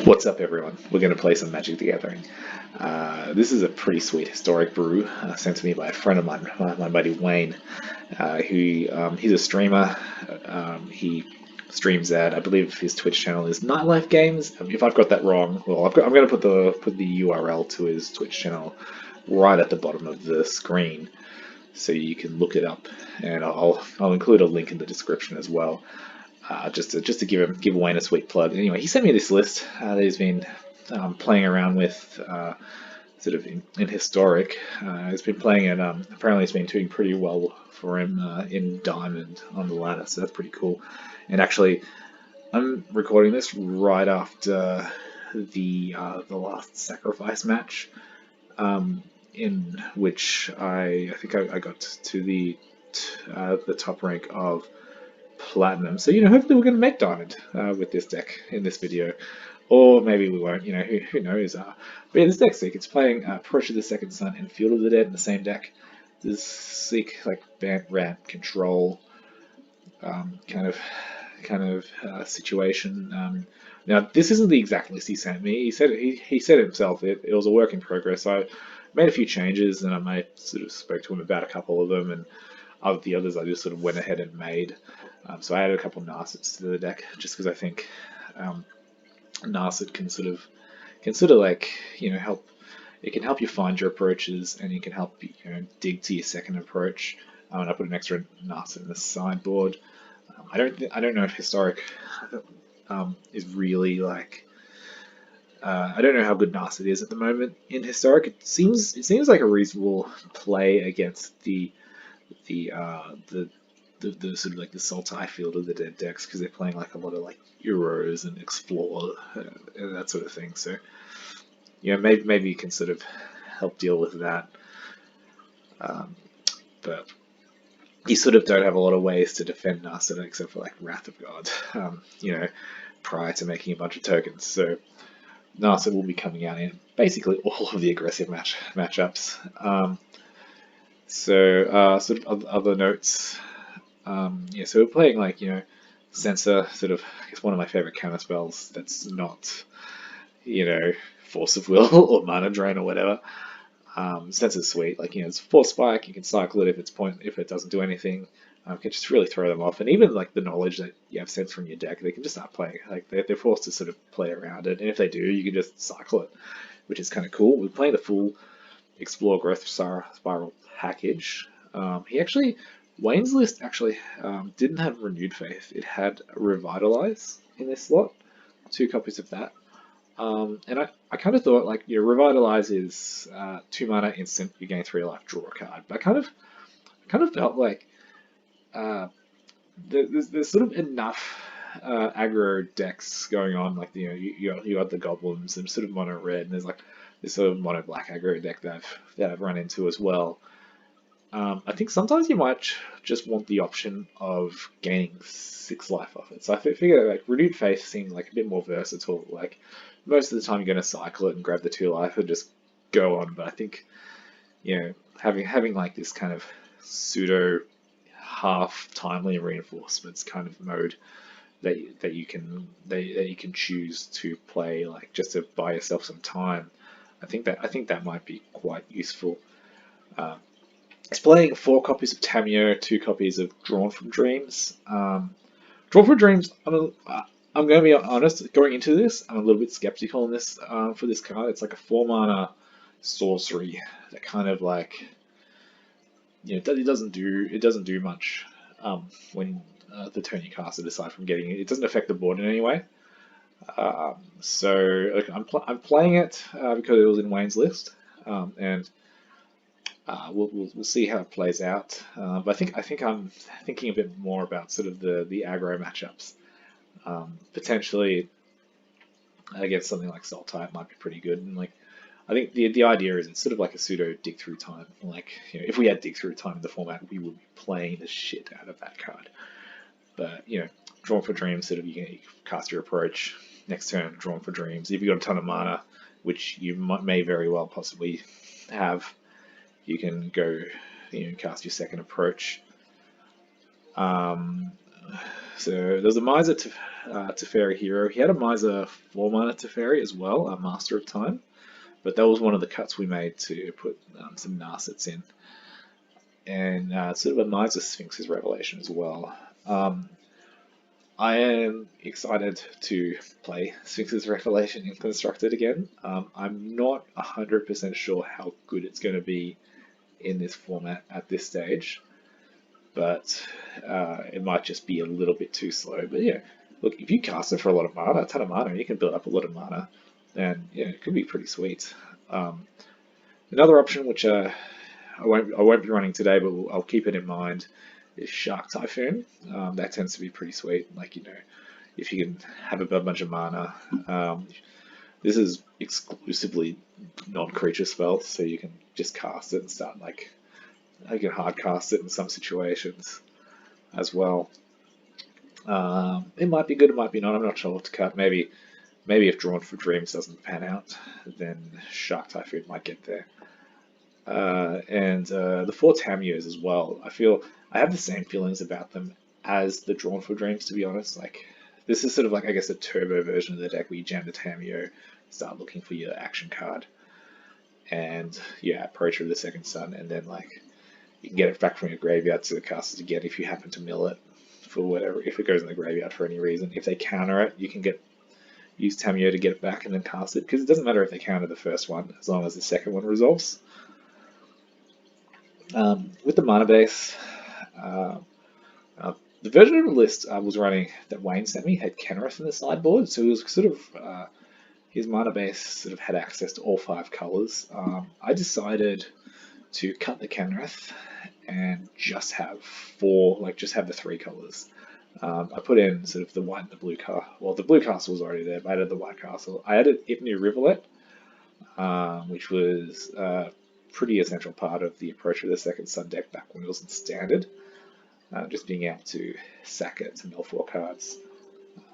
What's up, everyone? We're going to play some Magic the Gathering. This is a pretty sweet historic brew sent to me by a friend of mine, my buddy Wayne, he's a streamer. He streams at, I believe his Twitch channel is Nightlife Games. If I've got that wrong, well, I'm going to put the URL to his Twitch channel right at the bottom of the screen, so you can look it up, and I'll include a link in the description as well. Just to give Wayne a sweet plug. Anyway, he sent me this list that he's been playing around with, sort of in historic. He's been playing it. Apparently, it's been doing pretty well for him in Diamond on the ladder, so that's pretty cool. And actually, I'm recording this right after the last sacrifice match, in which I think I got to the top rank of Platinum. So, hopefully we're going to make Diamond with this deck in this video. Or maybe we won't, who knows. But yeah, this deck's sick. It's playing Approach of the Second Sun and Field of the Dead in the same deck. This sick, like, Bant, Ramp, Control kind of situation. Now, this isn't the exact list he sent me. He said himself it was a work in progress. I made a few changes, and I sort of spoke to him about a couple of them, and of the others I just sort of went ahead and made. So I added a couple of Narsets to the deck, just because I think Narset can sort of like, help. It can help you find your approaches, and it can help you, dig to your second approach. And I put an extra Narset in the sideboard. I don't know if historic is really like. I don't know how good Narset is at the moment in historic. It seems like a reasonable play against the sort of like the Sultai Field of the Dead decks, because they're playing like a lot of like Euros and Explore and that sort of thing. So maybe you can sort of help deal with that. But you sort of don't have a lot of ways to defend Narset except for like Wrath of God, prior to making a bunch of tokens. So Narset will be coming out in basically all of the aggressive matchups. Sort of other notes. So we're playing like, Censor, sort of, I guess one of my favorite counter spells that's not, Force of Will or Mana Drain or whatever. Censor's sweet, like, it's Force Spike, you can cycle it if it doesn't do anything. You can just really throw them off, and even like the knowledge that you have Censor in your deck, they can just start playing. Like they're forced to sort of play around it, and if they do, you can just cycle it, which is kind of cool. We're playing the full Explore Growth Spiral package. Wayne's list actually didn't have Renewed Faith. It had Revitalize in this slot, 2 copies of that. And I kind of thought, like, Revitalize is 2 mana instant, you gain 3 life, draw a card. But I kind of felt like there's sort of enough aggro decks going on. Like, you got the goblins and sort of mono red, and there's like this sort of mono black aggro deck that I've run into as well. I think sometimes you might just want the option of gaining 6 life off it. So I figure like Renewed Faith seems like a bit more versatile. Like most of the time you're going to cycle it and grab the 2 life and just go on. But I think, having like this kind of pseudo half timely reinforcements kind of mode that you can choose to play, like just to buy yourself some time. I think that might be quite useful. It's playing 4 copies of Tamiyo, 2 copies of Drawn from Dreams. Drawn from Dreams, I'm going to be honest, going into this, I'm a little bit skeptical on this for this card. It's like a 4 mana sorcery that kind of like, it doesn't do much when the turn you cast it, aside from getting it. It doesn't affect the board in any way. So I'm playing it because it was in Wayne's list, and we'll see how it plays out. But I think I'm thinking a bit more about sort of the aggro matchups. Potentially against something like Sultai might be pretty good. And like, I think the idea is it's sort of like a pseudo dig through time. Like, if we had dig through time in the format, we would be playing the shit out of that card. But Drawn for Dreams, sort of, you can cast your approach next turn. Drawn for Dreams. If you got a ton of mana, which you may very well possibly have, you can go, cast your second approach. So there's a Miser Teferi hero. He had a Miser 4-mana Teferi as well, a Master of Time, but that was one of the cuts we made to put some Narsets in, and sort of a Miser Sphinx's Revelation as well. I am excited to play Sphinx's Revelation in Constructed again. I'm not 100% sure how good it's going to be in this format at this stage, but it might just be a little bit too slow. But yeah, look, if you cast it for a lot of mana, a ton of mana, you can build up a lot of mana, and yeah, it could be pretty sweet. Another option, which I won't be running today, but I'll keep it in mind, is Shark Typhoon. That tends to be pretty sweet. Like, if you can have a bunch of mana. This is exclusively non-creature spells, so you can just cast it and start you can hard cast it in some situations as well. It might be good, it might be not. I'm not sure what to cut. Maybe if Drawn for Dreams doesn't pan out, then Shark Typhoon might get there. And the 4 Tamios as well. I have the same feelings about them as the Drawn for Dreams, to be honest. Like, this is sort of like, I guess, a turbo version of the deck where you jam the Tamio, start looking for your action card, and yeah, Approach of the Second Sun, and then you can get it back from your graveyard to cast it again if you happen to mill it for whatever, if it goes in the graveyard for any reason. If they counter it, you can use Tamio to get it back and then cast it, because it doesn't matter if they counter the first one, as long as the second one resolves. With the mana base, the version of the list I was running that Wayne sent me had Kenrith in the sideboard, so it was sort of his mana base sort of had access to all 5 colors. I decided to cut the Kenrith and just have 4, just have the 3 colors. I put in sort of the white and the blue castle. Well, the blue castle was already there, but I added the white castle. I added Ipnu Rivulet, which was a pretty essential part of the Approach of the Second Sun deck back when it was in Standard. Just being able to sack it to mill 4 cards.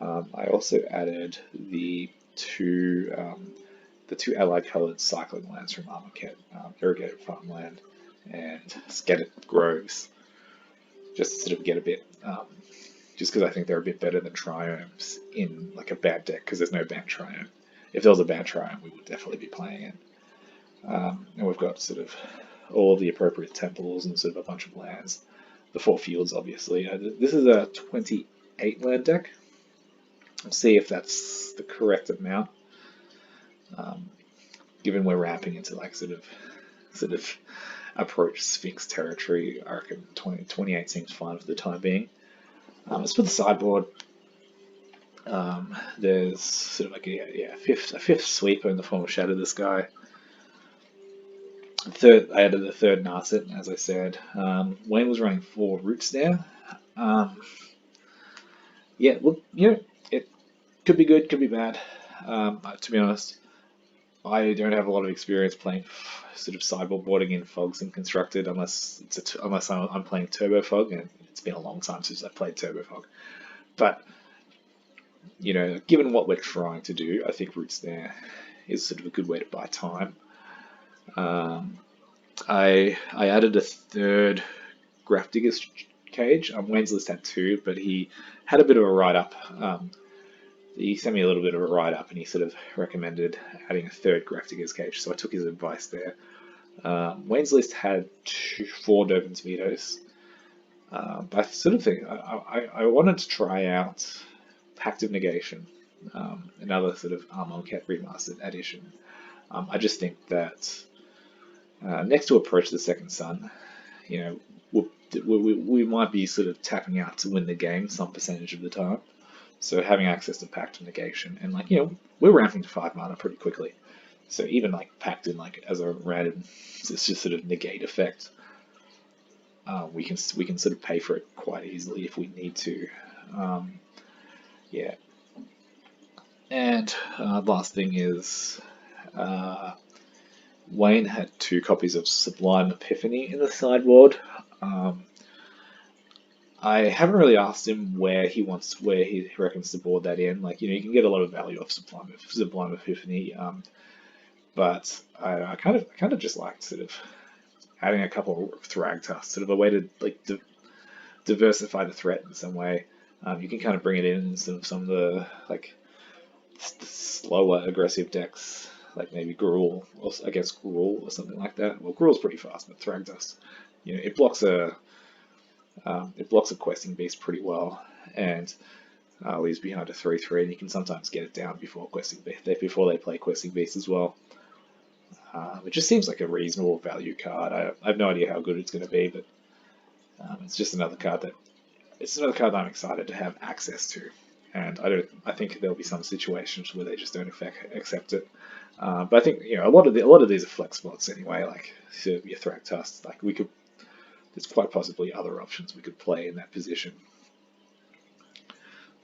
I also added the two allied colored cycling lands from Armaket, Irrigated Farmland and Scattered Groves, just to sort of get a bit, just because I think they're a bit better than Triomes in a Bant deck, because there's no Bant Triome. If there was a Bant Triome, we would definitely be playing it. And we've got sort of all the appropriate temples and sort of a bunch of lands. The 4 fields, obviously. This is a 28 land deck. We'll see if that's the correct amount. Given we're ramping into sort of approach Sphinx territory, I reckon 28 seems fine for the time being. As for the sideboard, there's sort of a fifth sweeper in the form of Shadow the Sky. I added the 3rd Narset, as I said. Wayne was running 4 Roots there. Yeah, look, it could be good, could be bad. To be honest, I don't have a lot of experience playing sort of sideboard boarding in Fogs and Constructed, unless I'm playing Turbo Fog, and it's been a long time since I played Turbo Fog. But given what we're trying to do, I think Roots there is sort of a good way to buy time. I added a 3rd Grafdigger's Cage. Wayne's list had 2, but he had a bit of a write-up. He sent me a little bit of a write-up, and he sort of recommended adding a 3rd Grafdigger's Cage, so I took his advice there. Wayne's list had 4 Dovin's Vetoes. But I sort of think I wanted to try out Pact of Negation, another sort of Armoncat remastered edition. I just think that next to Approach the Second Sun, we might be sort of tapping out to win the game some percentage of the time. So having access to Pact of Negation, and we're ramping to 5 mana pretty quickly. So even Pact in as a random, it's just sort of negate effect. We can sort of pay for it quite easily if we need to. Yeah. And last thing is, Wayne had 2 copies of Sublime Epiphany in the sideboard. I haven't really asked him where he reckons to board that in. You can get a lot of value off Sublime Epiphany, but I kind of just like sort of adding a couple of Thragtusk, sort of a way to diversify the threat in some way. You can kind of bring it in some of the like slower aggressive decks, like maybe Gruul or against Gruul or something like that. Well, Gruul's pretty fast, but Thragdust, it blocks a questing beast pretty well, and leaves behind a 3/3, and you can sometimes get it down before before they play questing beast as well. It just seems like a reasonable value card. I have no idea how good it's going to be, but it's just another card that I'm excited to have access to. And I think there'll be some situations where they just don't accept it. But I think a lot of these are flex spots anyway. Like your Thragtusk, like there's quite possibly other options we could play in that position.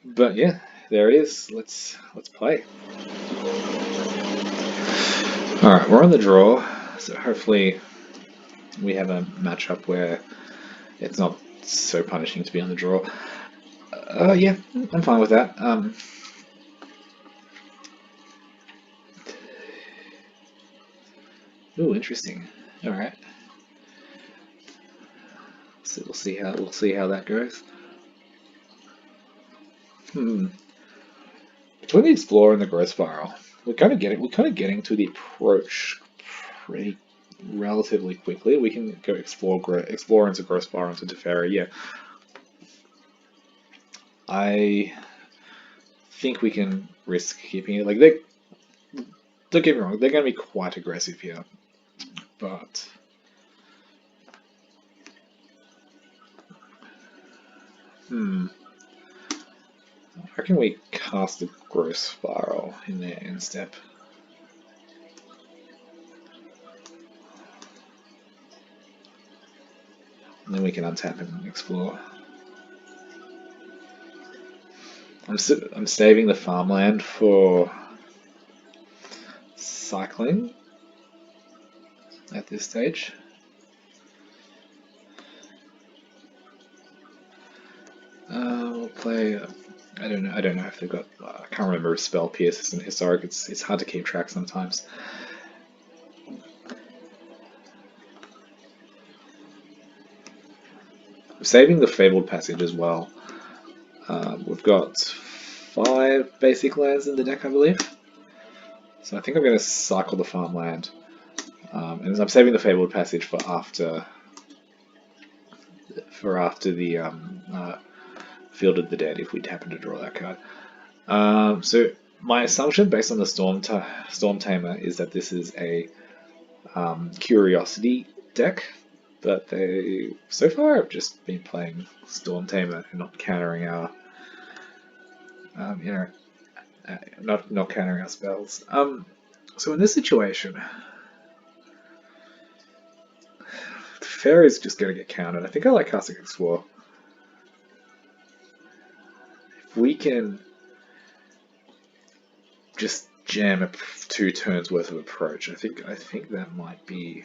But yeah, there it is. Let's play. All right, we're on the draw, so hopefully we have a matchup where it's not so punishing to be on the draw. Yeah, I'm fine with that. Ooh, interesting. All right. So we'll see how that goes. Between the Explorer and the Growth Spiral, we're kind of getting to the approach pretty relatively quickly. We can go explore into Growth Spiral into Teferi. Yeah, I think we can risk keeping it. Like don't get me wrong, they're going to be quite aggressive here, but I reckon we cast the Growth Spiral in there in step. And then we can untap and explore. I'm saving the farmland for cycling at this stage. We'll play. I don't know if they've got. I can't remember if Spell Pierce and Historic. It's hard to keep track sometimes. I'm saving the Fabled Passage as well. We've got 5 basic lands in the deck, I believe. So I think I'm going to cycle the farmland, and I'm saving the Fabled Passage for after the Field of the Dead, if we happen to draw that card. So my assumption, based on the Storm Tamer, is that this is a Curiosity deck, but they so far have just been playing Storm Tamer and not countering our, not countering our spells. So in this situation, Fairy's just going to get countered. I think I like casting Explore. If we can just jam 2 turns worth of approach, I think that might be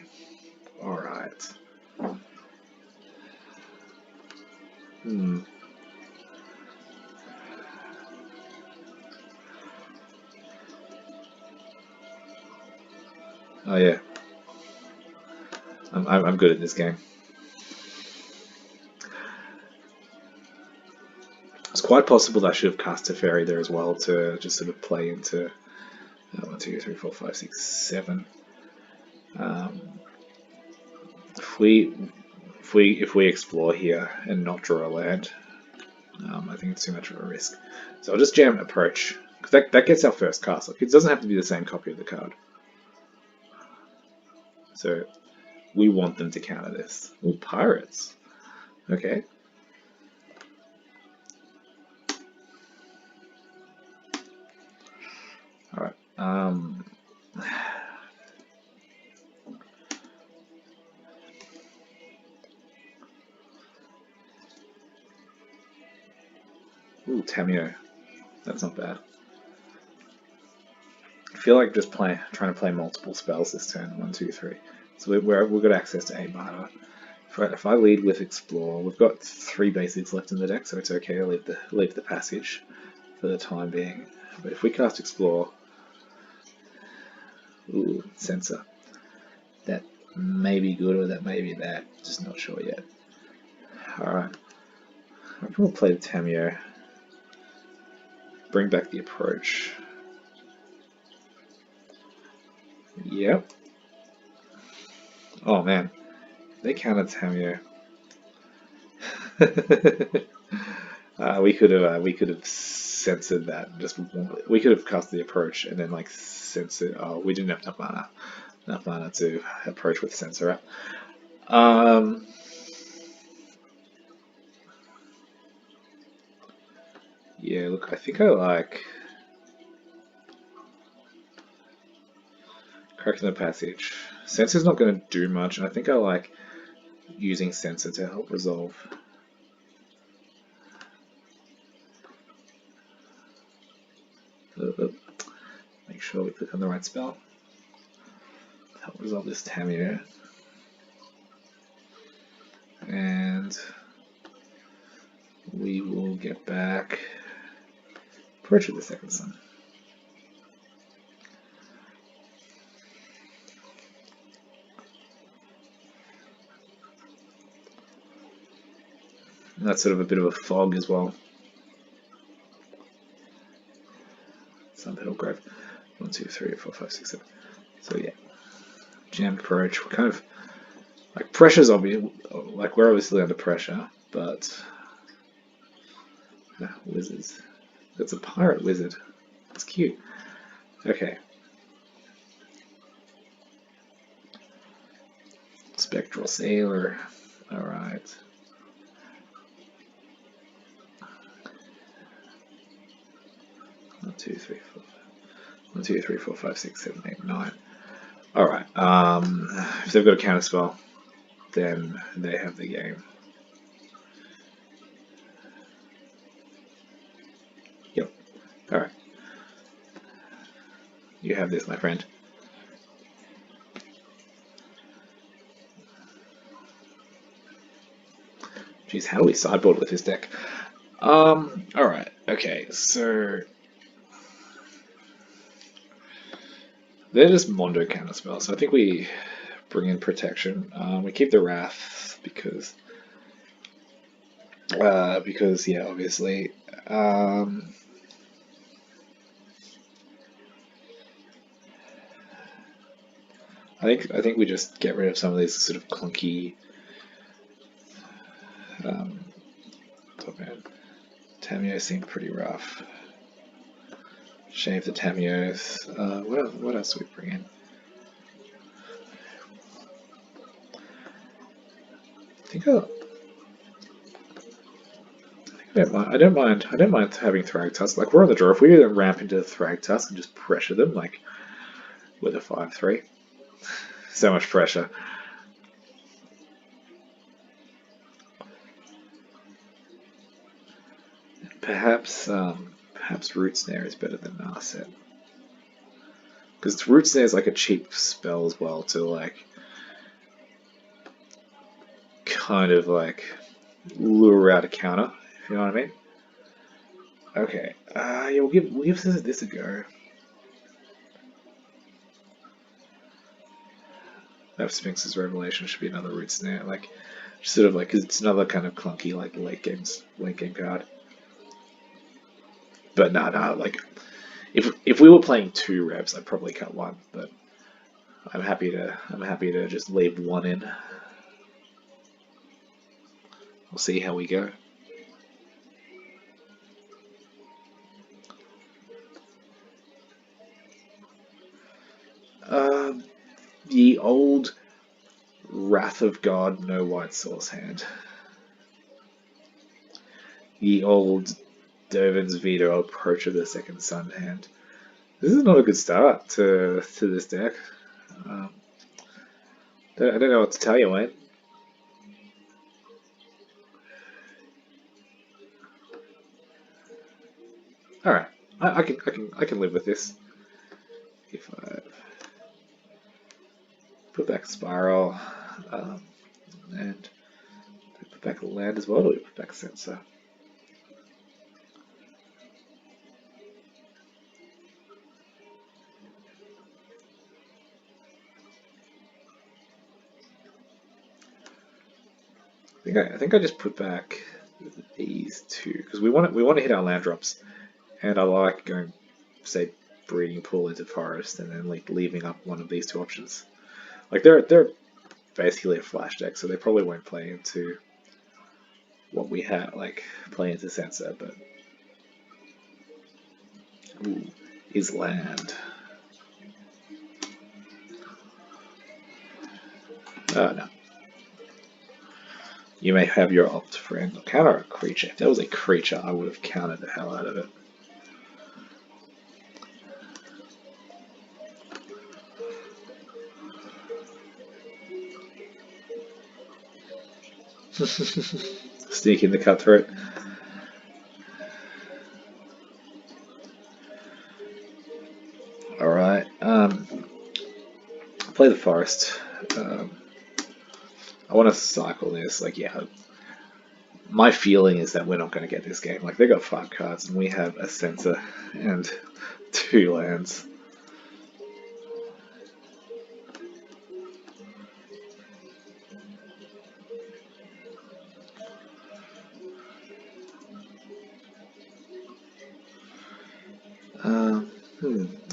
all right. Oh yeah, I'm good at this game. It's quite possible that I should have cast Teferi there as well to just sort of play into 1, 2, 3, 4, 5, 6, 7. If we explore here and not draw a land, I think it's too much of a risk. So I'll just jam approach, because that gets our first cast. Like, it doesn't have to be the same copy of the card. So we want them to counter this. Well, pirates. Okay. All right. Ooh, Tamio. That's not bad. I feel like just trying to play multiple spells this turn. 1, 2, 3. So we've got access to 8 mana. If I lead with Explore, we've got 3 basics left in the deck, so it's okay to leave the passage for the time being. But if we cast Explore, ooh, Censor. That may be good or that may be bad. Just not sure yet. Alright. I reckon we'll play the Tamio. bring back the approach. Yep. Oh man, they countered Tamio. We could have censored that. We could have cast the approach and then like censored. Oh, we didn't have enough mana to approach with censor up. Yeah, look, I think I like cracking the passage. Censor's not going to do much, and I think I like using censor to help resolve. Make sure we click on the right spell. Help resolve this Tamio. And we will get back Approach of the Second Sun. And that's sort of a bit of a fog as well. Sun Petal Grove. 1, 2, 3, 4, 5, 6, 7. So yeah, jammed approach. We're kind of like pressure's obvious. Like we're obviously under pressure, but wizards. That's a pirate wizard. That's cute. Okay. Spectral Sailor. Alright. 1, 2, 3, 4. 1, 2, 3, 4, 5, 6, 7, 8, 9. Alright. If they've got a counter spell, then they have the game. Yep. Alright. You have this, my friend. Jeez, how do we sideboard with this deck? Alright, okay, so they're just Mondo counter spells, so I think we bring in protection. We keep the Wrath because yeah, obviously. I think we just get rid of some of these sort of clunky top man. Tamio seemed pretty rough. Shave the Tamios. What else do we bring in? I don't mind having Thragtusk. Like we're on the draw. If we then ramp into Thragtusk and just pressure them, like with a 5/3, so much pressure. Perhaps Root Snare is better than Narset. Because Root Snare is like a cheap spell as well to like kind of like lure out a counter, if you know what I mean. Okay, yeah, we'll give this a go. That Sphinx's Revelation should be another Root Snare, like sort of like because it's another kind of clunky like late game card. But no, like if we were playing 2 reps, I'd probably cut 1. But I'm happy to just leave 1 in. We'll see how we go. The old Wrath of God, no white source hand. The old Dovin's Veto Approach of the Second Sun hand. This is not a good start to this deck. I don't know what to tell you, Wayne. All right, I can live with this. If I put back Spiral, and put back a land as well, or we put back Censor. I think I just put back these 2 because we want to hit our land drops And I like going, say, breeding pool into forest and then like leaving up one of these two options. Like they're basically a flash deck, so they probably won't play into what we have, like play into sensor, but ooh, is land. Oh no. You may have your opt friend. Counter a creature. If that was a creature, I would have countered the hell out of it. Sneak in the cutthroat. Alright. Play the forest. I want to cycle this. Like, yeah. My feeling is that we're not going to get this game. Like, they got 5 cards and we have a sensor and 2 lands.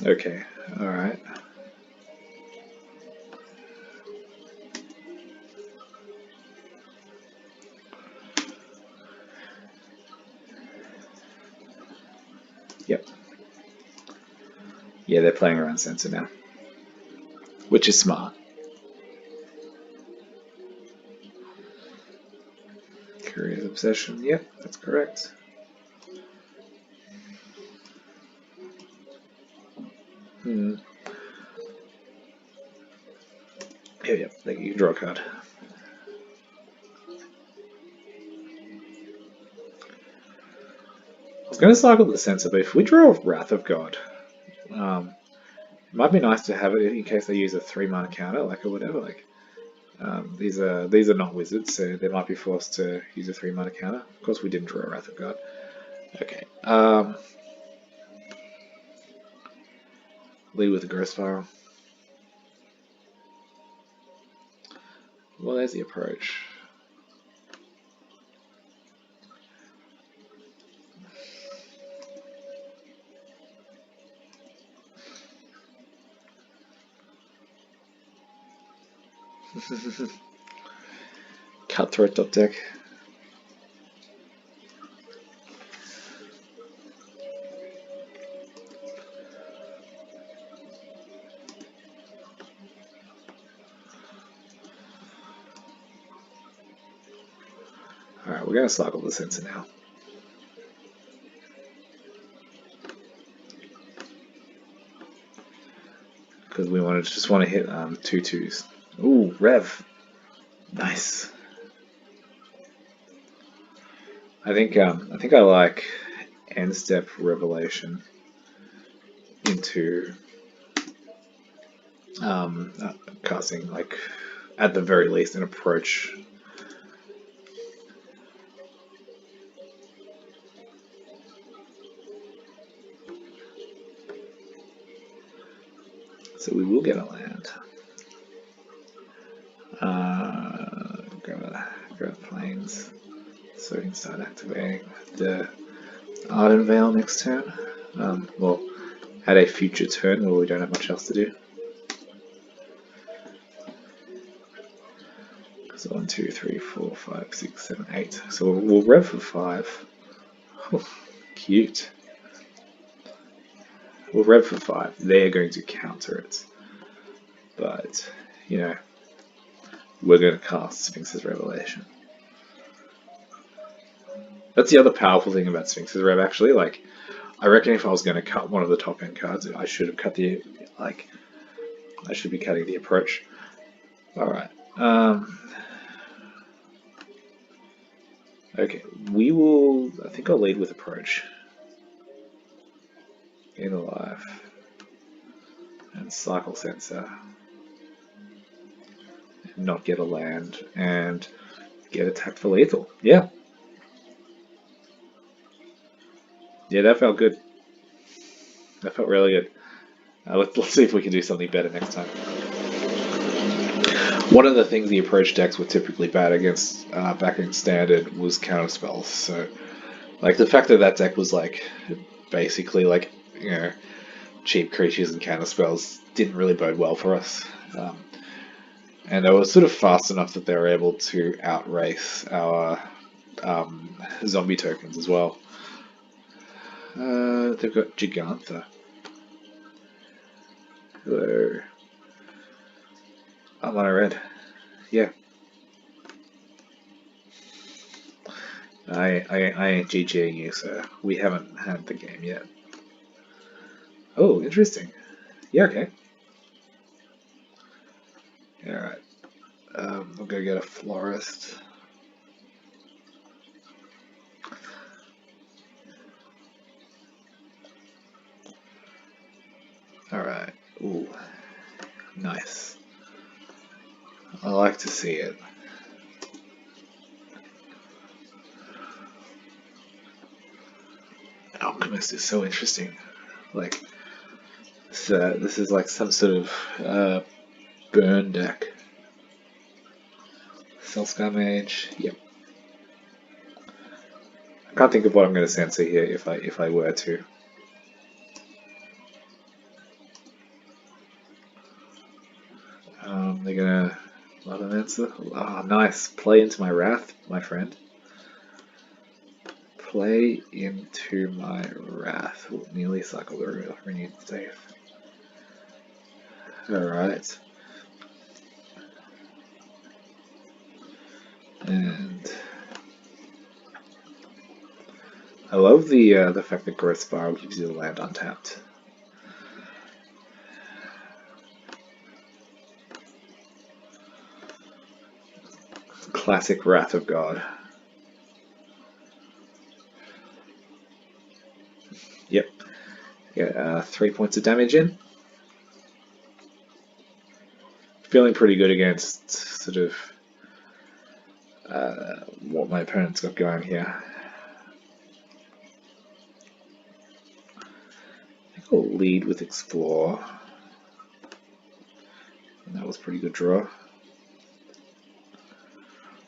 Okay, alright. Yep. Yeah, they're playing around sensor now, which is smart. Curious Obsession, yep, that's correct. Yep, you can draw a card. I was going to cycle the sensor, but if we draw Wrath of God, it might be nice to have it in case they use a 3-mana counter, like or whatever. Like these are not wizards, so they might be forced to use a 3-mana counter. Of course, we didn't draw Wrath of God. Okay. Lead with the Ghost Spiral. Well, there's the approach. Cutthroat top deck. Alright, we're going to cycle the sensor now. Because we just want to hit 2 2s. Ooh, Rev. Nice. I think I like end step Revelation into casting, like at the very least an approach. So we will get a land. Grab planes. So we can start activating the Ardent Veil next turn. Well, at a future turn where we don't have much else to do. So 1, 2, 3, 4, 5, 6, 7, 8. So we'll rev for 5. Oh, cute. We'll rev for 5. They're going to counter it. But, you know, we're going to cast Sphinx's Revelation. That's the other powerful thing about Sphinx's Rev, actually. Like, I reckon if I was going to cut one of the top end cards, I should have cut the, like, I should be cutting the approach. Alright. Okay, we will, I think I'll lead with approach. In alive. And cycle sensor. And not get a land. And get attacked for lethal. Yeah. Yeah, that felt good. That felt really good. Let's see if we can do something better next time. One of the things the approach decks were typically bad against back in standard was counter spells. So, like the fact that that deck was like basically like, cheap creatures and counter spells didn't really bode well for us. And they were sort of fast enough that they were able to outrace our zombie tokens as well. They've got Gigantha. Hello. I'm on a red. Yeah. I ain't GGing you, so we haven't had the game yet. Oh, interesting. Yeah, okay. Alright. We'll go get a florist. Alright. Ooh. Nice. I like to see it. Alchemist is so interesting. Like, this is like some sort of burn deck. Cellscar Mage. Yep. I can't think of what I'm going to censor here if I were to. They're gonna let an answer. Ah, nice. Play into my wrath, my friend. Play into my wrath. We'll nearly cycle the renewed safe. Alright. And I love the fact that Growth Spiral gives you the land untapped. Classic Wrath of God. Yep. Get 3 points of damage in. Feeling pretty good against sort of what my opponent's got going here. I think I'll lead with Explore. And that was a pretty good draw.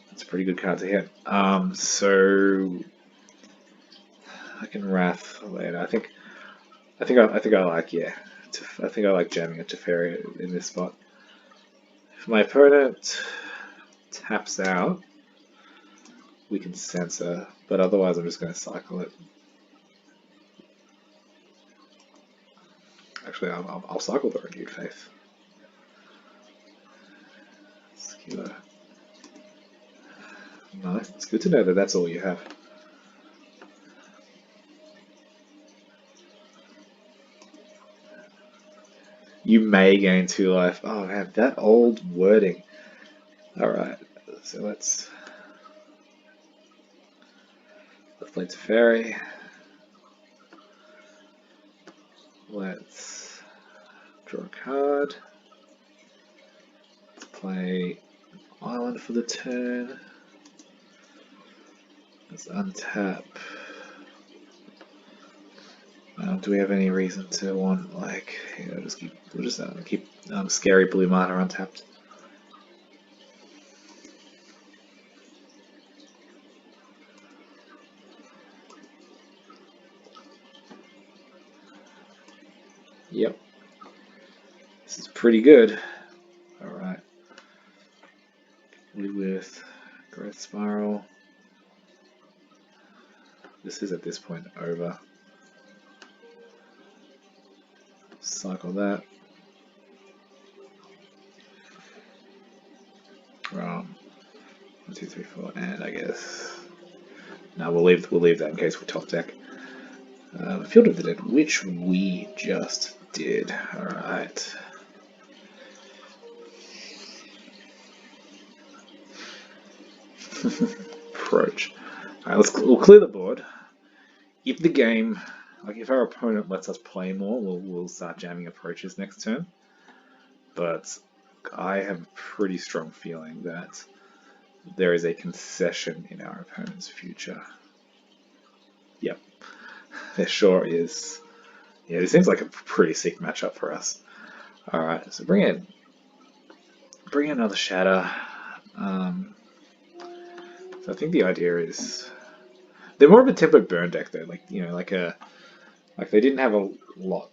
That's a pretty good card to hit. So I can Wrath later. I think I like I think I like jamming a Teferi in this spot. If my opponent taps out, we can censor, but otherwise I'm just going to cycle it. Actually, I'll cycle the Renewed Faith. Skewer. Nice. It's good to know that that's all you have. You may gain 2 life. Oh man, that old wording. Alright, so let's play Teferi. Let's draw a card. Let's play Island for the turn. Let's untap. Do we have any reason to want, like, we'll just keep Scary Blue Mana untapped. Yep. This is pretty good. Alright. With Growth Spiral. This is at this point over. Cycle that. 1, 2, 3, 4, and I guess. No, we'll leave that in case we top deck. Field of the Dead, which we just did. Alright. Approach. Alright, we'll clear the board. If the game, like if our opponent lets us play more, we'll start jamming approaches next turn. But I have a pretty strong feeling that there is a concession in our opponent's future. Yep, there sure is. Yeah, this seems like a pretty sick matchup for us. Alright, so bring in another Shatter. So I think the idea is they're more of a tempo burn deck though, like like a Like they didn't have a lot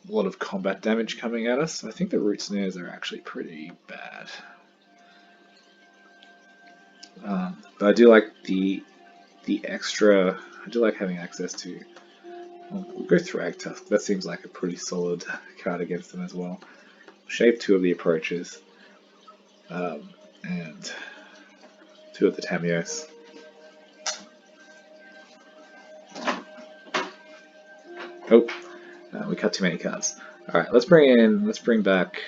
of combat damage coming at us. I think the root snares are actually pretty bad. But I do like the extra. I do like having access to. We'll go Thrag Tusk. That seems like a pretty solid card against them as well. Shape 2 of the approaches, and 2 of the Tamios. Oh, we cut too many cards. All right, let's bring back.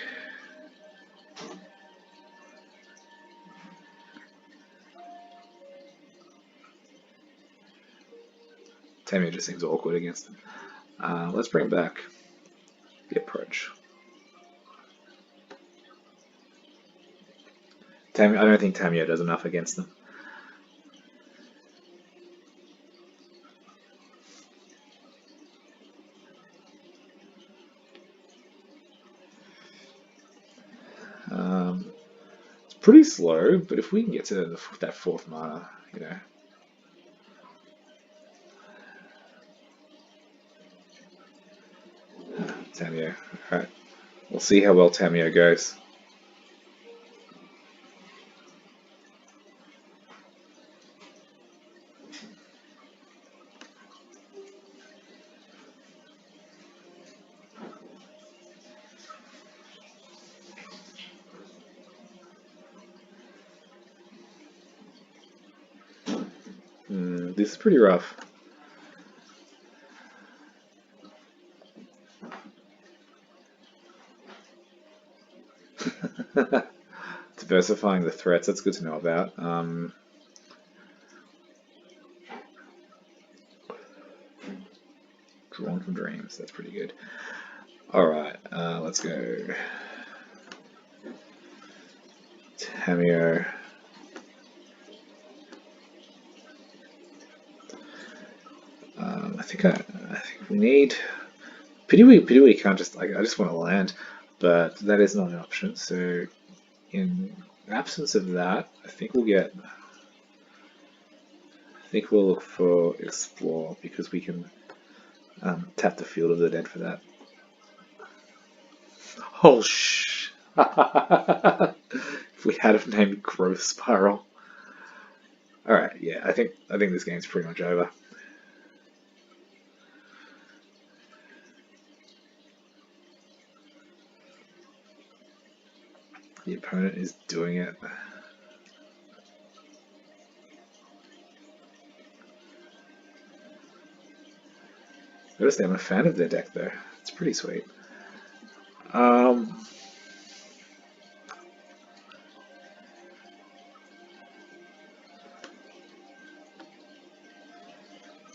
Tamio just seems awkward against them. Let's bring back the approach. I don't think Tamio does enough against them. It's pretty slow, but if we can get to that 4th mana, you know. Tamio. Alright. We'll see how well Tamio goes. This is pretty rough. Diversifying the threats, that's good to know about. Drawn from Dreams, that's pretty good. Alright, let's go. Tamio. I think we need. Pity we can't just. I just want to land, but that is not an option. So, in absence of that, I think we'll get. I think we'll look for Explore because we can tap the Field of the Dead for that. Oh shh! If we had have named Growth Spiral. All right, yeah, I think this game's pretty much over. The opponent is doing it. Notice I'm a fan of their deck though. It's pretty sweet.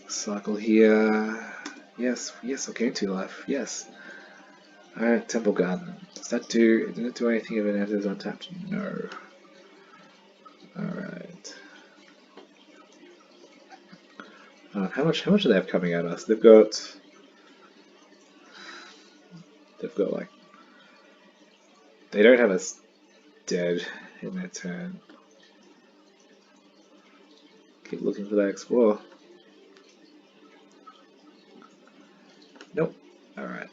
Cycle here. Yes, I'll gain 2 life. Yes. Alright, Temple Garden. Does that do? Did it do anything if it enters untapped? No. Alright. How much do they have coming at us? They've got like. They don't have us dead in their turn. Keep looking for that Explore. Nope. Alright.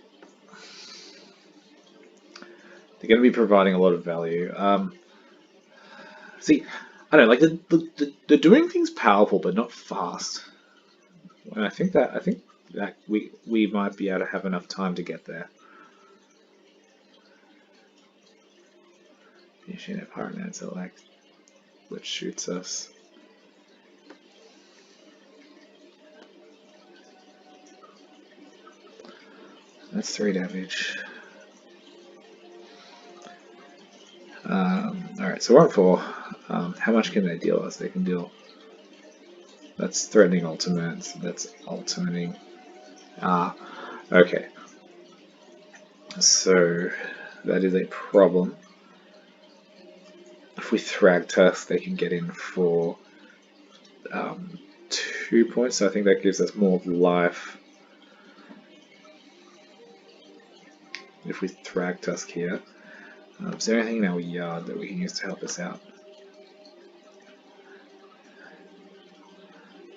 They're going to be providing a lot of value. See, I don't know, like they're doing things powerful but not fast. And I think that we might be able to have enough time to get there. Finishing a Pyromancer like which shoots us. That's 3 damage. Alright, so we're on 4. How much can they deal us? They can deal. That's threatening ultimate. So that's ultimating. Okay. So that is a problem. If we Thrag Tusk, they can get in for 2 points. So I think that gives us more life. If we Thrag Tusk here. Is there anything in our yard that we can use to help us out?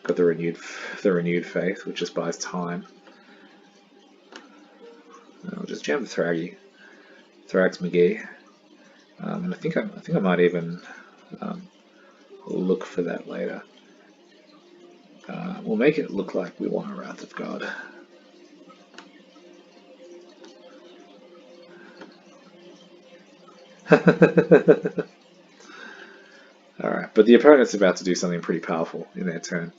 Got the renewed faith, which just buys time. jam the Thrags McGee, and I think I might even look for that later. We'll make it look like we want a Wrath of God. Alright, but the opponent's about to do something pretty powerful in their turn.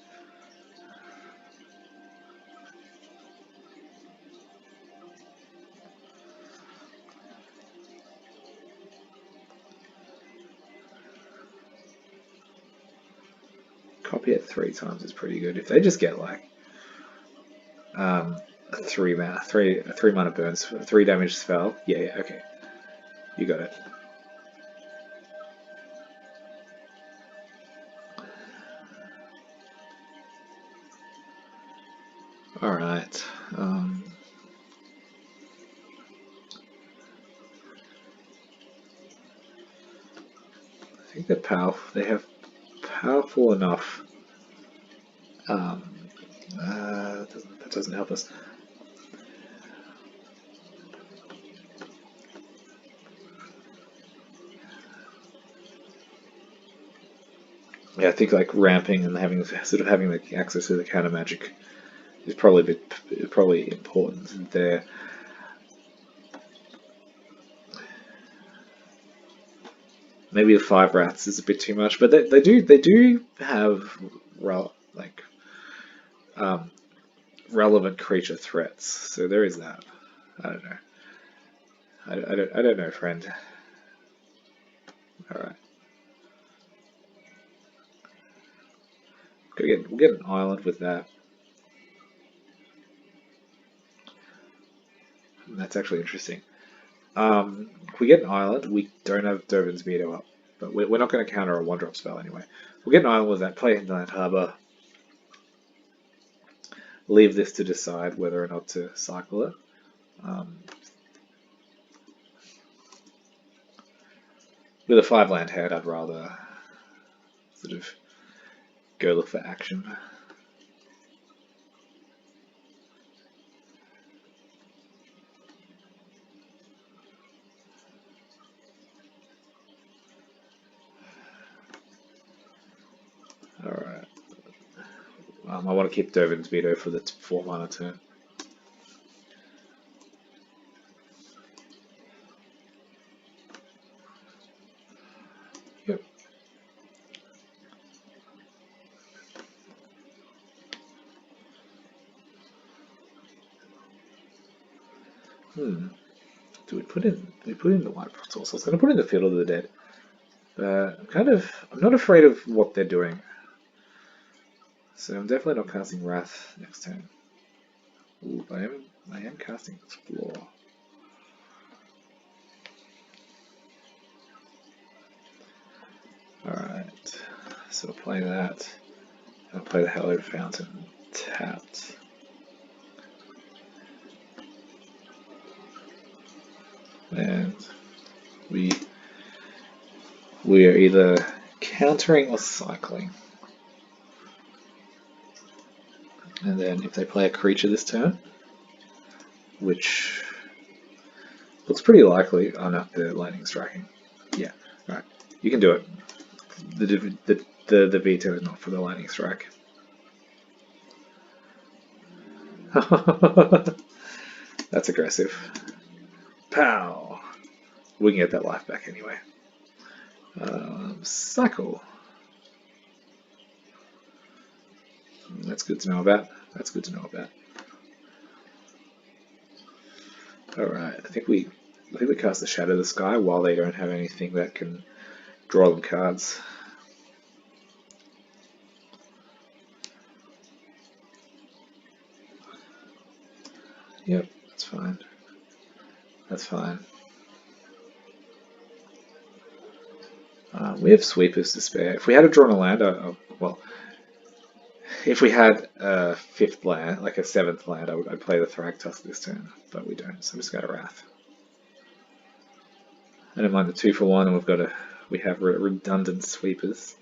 Copy it 3 times is pretty good. If they just get like a 3 mana burns, 3 damage spell, yeah, okay. You got it. Alright. I think they're powerful. They have powerful enough. That doesn't help us. Yeah, I think like ramping and having the access to the counter magic is probably important there. Maybe the 5 rats is a bit too much, but they do have relevant creature threats, so there is that. I don't know. I don't know, friend. All right. We'll get an island with that. That's actually interesting. If we get an island, we don't have Dovin's Veto up, but we're not going to counter a 1-drop spell anyway. We'll get an island with that, play Inland Harbor, leave this to decide whether or not to cycle it. With a 5-land hand, I'd rather sort of go look for action. Alright. I want to keep Dovin's Veto for the 4-mana turn. Yep. Do we put in the White Source? I was going to put in the Field of the Dead. I'm not afraid of what they're doing. So I'm definitely not casting Wrath next turn. Ooh, I am casting Explore. Alright, so I'll play that. I'll play the Hallowed Fountain tapped. And we are either countering or cycling. And then if they play a creature this turn, which looks pretty likely, oh no, they're lightning striking. Yeah, alright, you can do it. The veto is not for the lightning strike. That's aggressive. Pow! We can get that life back anyway. Cycle. That's good to know about. That's good to know about. Alright, I think we cast the Shadow of the Sky while they don't have anything that can draw them cards. Yep, that's fine. That's fine. We have sweepers to spare. If we had a drawn a land, well, if we had a 5th land, like a 7th land, I'd play the Thragtusk this turn, but we don't, so I'm just going to Wrath. I don't mind the 2-for-1, and we have redundant sweepers.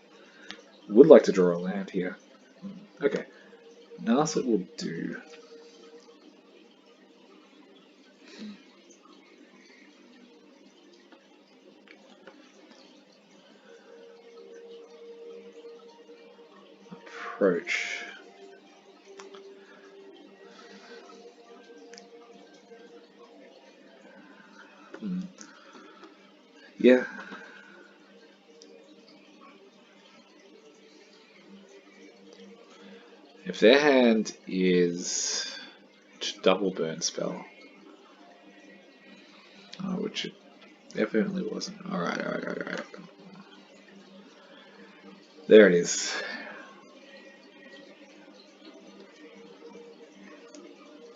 Would like to draw a land here. Okay, Narset will do. approach. Yeah. If their hand is double burn spell, which it definitely wasn't. Alright, alright, alright. There it is.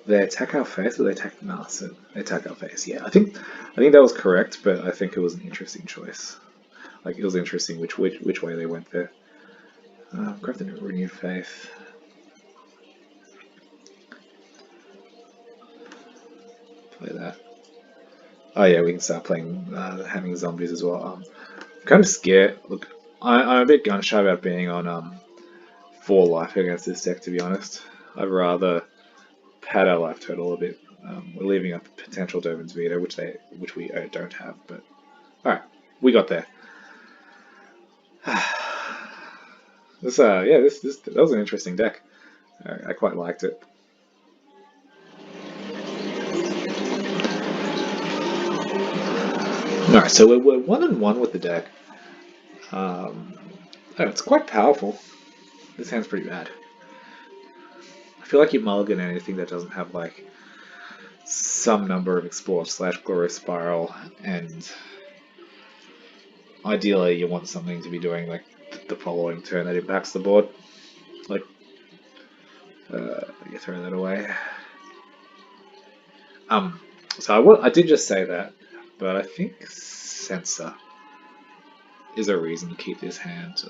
They attack our face or they attack Narset? They attack our face, yeah. I think that was correct, but I think it was an interesting choice. Like, it was interesting which way they went there. Grab the renewed faith. Play that. Oh yeah, we can start playing having zombies as well. I'm kind of scared. Look, I'm a bit gun shy about being on 4 life against this deck, to be honest. I'd rather pad our life total a bit. We're leaving up potential Dovin's Veto, which we don't have. But all right, we got there. This that was an interesting deck. I quite liked it. All right, so we're 1-1 with the deck. It's quite powerful. This hand's pretty bad. I feel like you mulligan anything that doesn't have like some number of Explore / Glorious Spiral, and ideally you want something to be doing like the following turn that impacts the board. Like, you throw that away. So I did just say that, but I think Censor is a reason to keep this hand.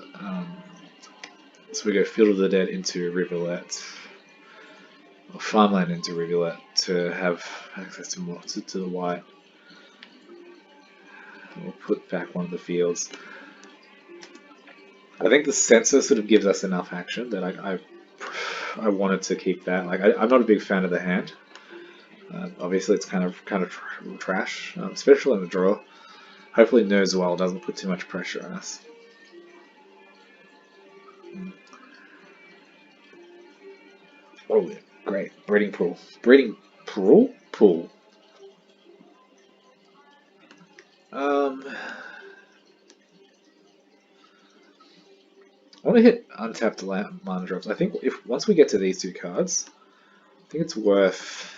So we go Field of the Dead into Rivulet, or Farmland into Rivulet to have access to more to the white. We'll put back one of the fields. I think the Censor sort of gives us enough action that I wanted to keep that. Like, I'm not a big fan of the hand. Obviously, it's kind of trash, especially in the draw. Hopefully, Nosewild doesn't put too much pressure on us. Oh, great. Breeding Pool. Breeding Pool? Pool. I want to hit untapped mana drops. I think once we get to these 2 cards, I think it's worth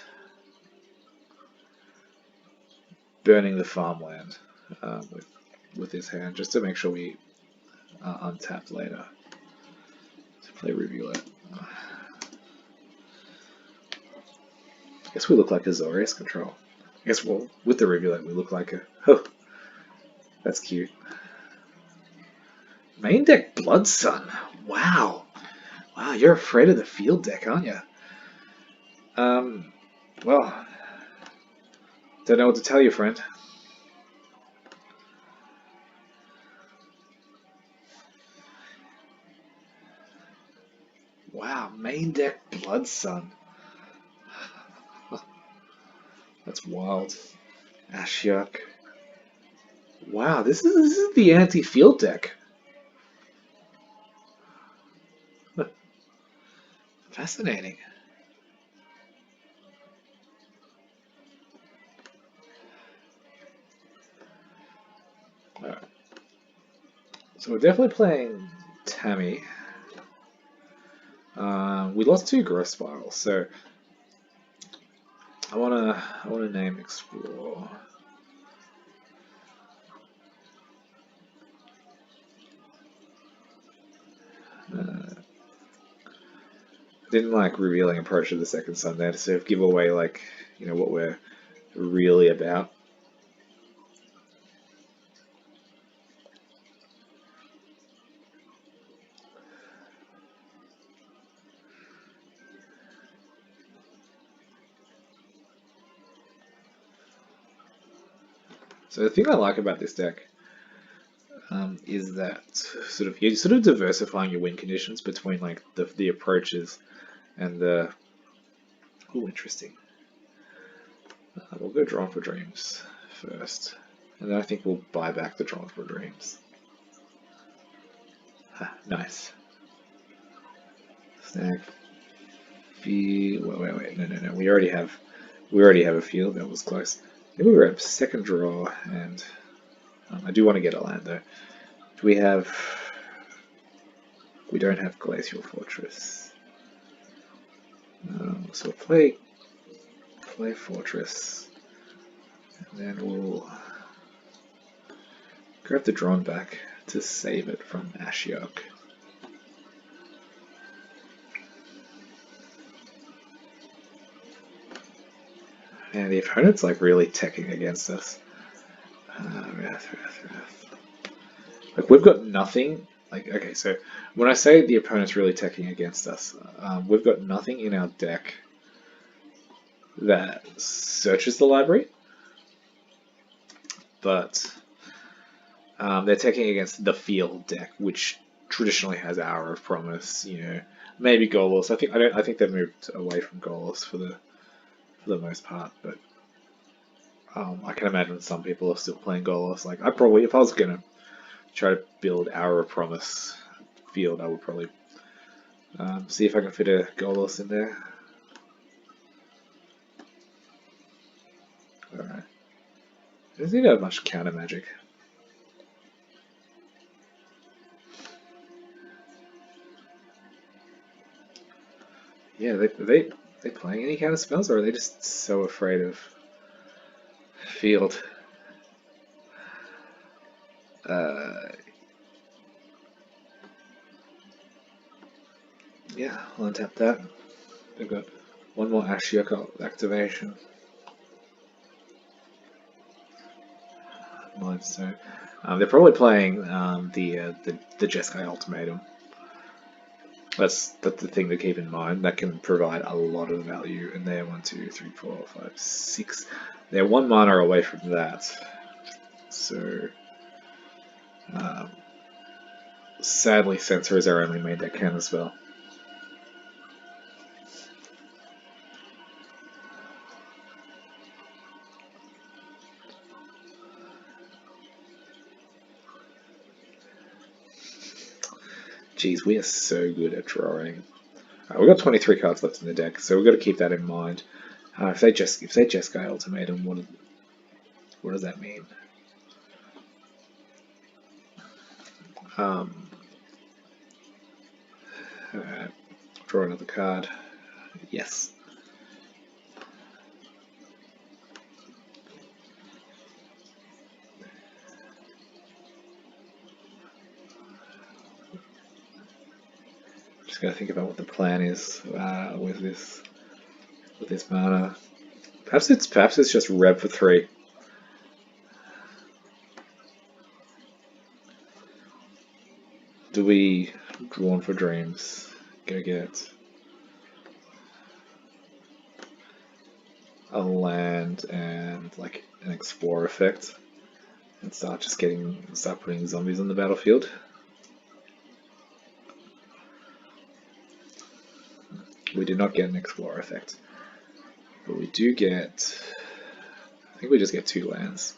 burning the farmland with this hand, just to make sure we untap later. To play Rivulet. I guess we look like Azorius control. I guess with the Rivulet we look like a... Oh, that's cute. Main deck Blood Sun. Wow. Wow, you're afraid of the field deck, aren't you? Well, don't know what to tell you, friend. Wow, main deck Blood Sun. That's wild. Ashiok. Wow, this is the anti-field deck. Fascinating. Alright. So we're definitely playing Tammy. We lost 2 Growth Spirals, so I wanna name Explore. Didn't like revealing Approach of the Second Sun there to sort of give away, like, you know, what we're really about. So the thing I like about this deck is that you're sort of diversifying your win conditions between like the approaches and the... Oh, interesting. We'll go Drawn for Dreams first, and then I think we'll buy back the Drawn for Dreams. Nice. Snag. Wait. No. We already have a field. That was close. Maybe we're at second draw, and I do want to get a land though. Do we have? We don't have Glacial Fortress. So we'll play Fortress, and then we'll grab the drawn back to save it from Ashiok. And the opponent's like really teching against us. Wrath. Like we've got nothing. Like okay, so when I say the opponent's really teching against us, we've got nothing in our deck that searches the library, but they're teching against the field deck, which traditionally has Hour of Promise. You know, maybe Golos. I think they've moved away from Golos for the most part, but I can imagine some people are still playing Golos. Like if I was gonna try to build Hour of Promise field, I would probably see if I can fit a Golos in there. Alright. Doesn't seem to have much counter magic. Yeah, they playing any kind of spells, or are they just so afraid of field? Yeah, I'll untap that. They've got one more Ashiok activation. Mindstone. They're probably playing the Jeskai Ultimatum. That's the thing to keep in mind. That can provide a lot of value, and they're 1, 2, 3, 4, 5, 6. They're 1 mana away from that. So, sadly, Censor is our only main deck can as well. Jeez, we are so good at drawing. We've got 23 cards left in the deck, so we've got to keep that in mind. If they Jeskai Ultimatum, what does that mean? Draw another card. Yes. Just gotta think about what the plan is with this mana. Perhaps it's just Rev for 3. Do we Drawn for Dreams? Go get a land and like an Explore effect, and start putting zombies on the battlefield. We did not get an Explore effect, but we do get. I think we just get 2 lands.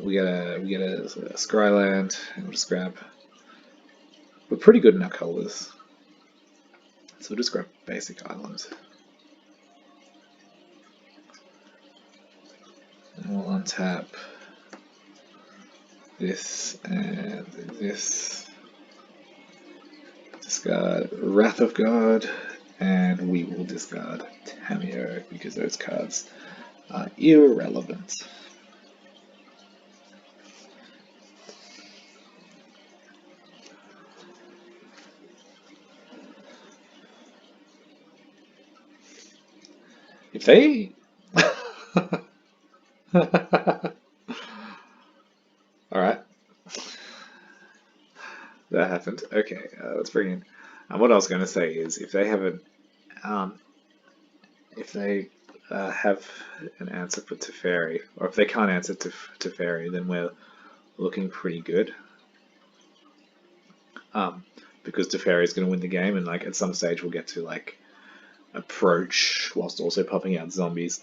We get a Scryland, and we'll just grab. We're pretty good in our colors, so we'll just grab basic island. And we'll untap this and this. Discard Wrath of God, and we will discard Tamiyo because those cards are irrelevant. If they Alright. That happened. Okay, let's bring in. What I was going to say is, if they have have an answer for Teferi, or if they can't answer Teferi, then we're looking pretty good. Because Teferi is going to win the game, and like at some stage we'll get to like approach whilst also popping out zombies.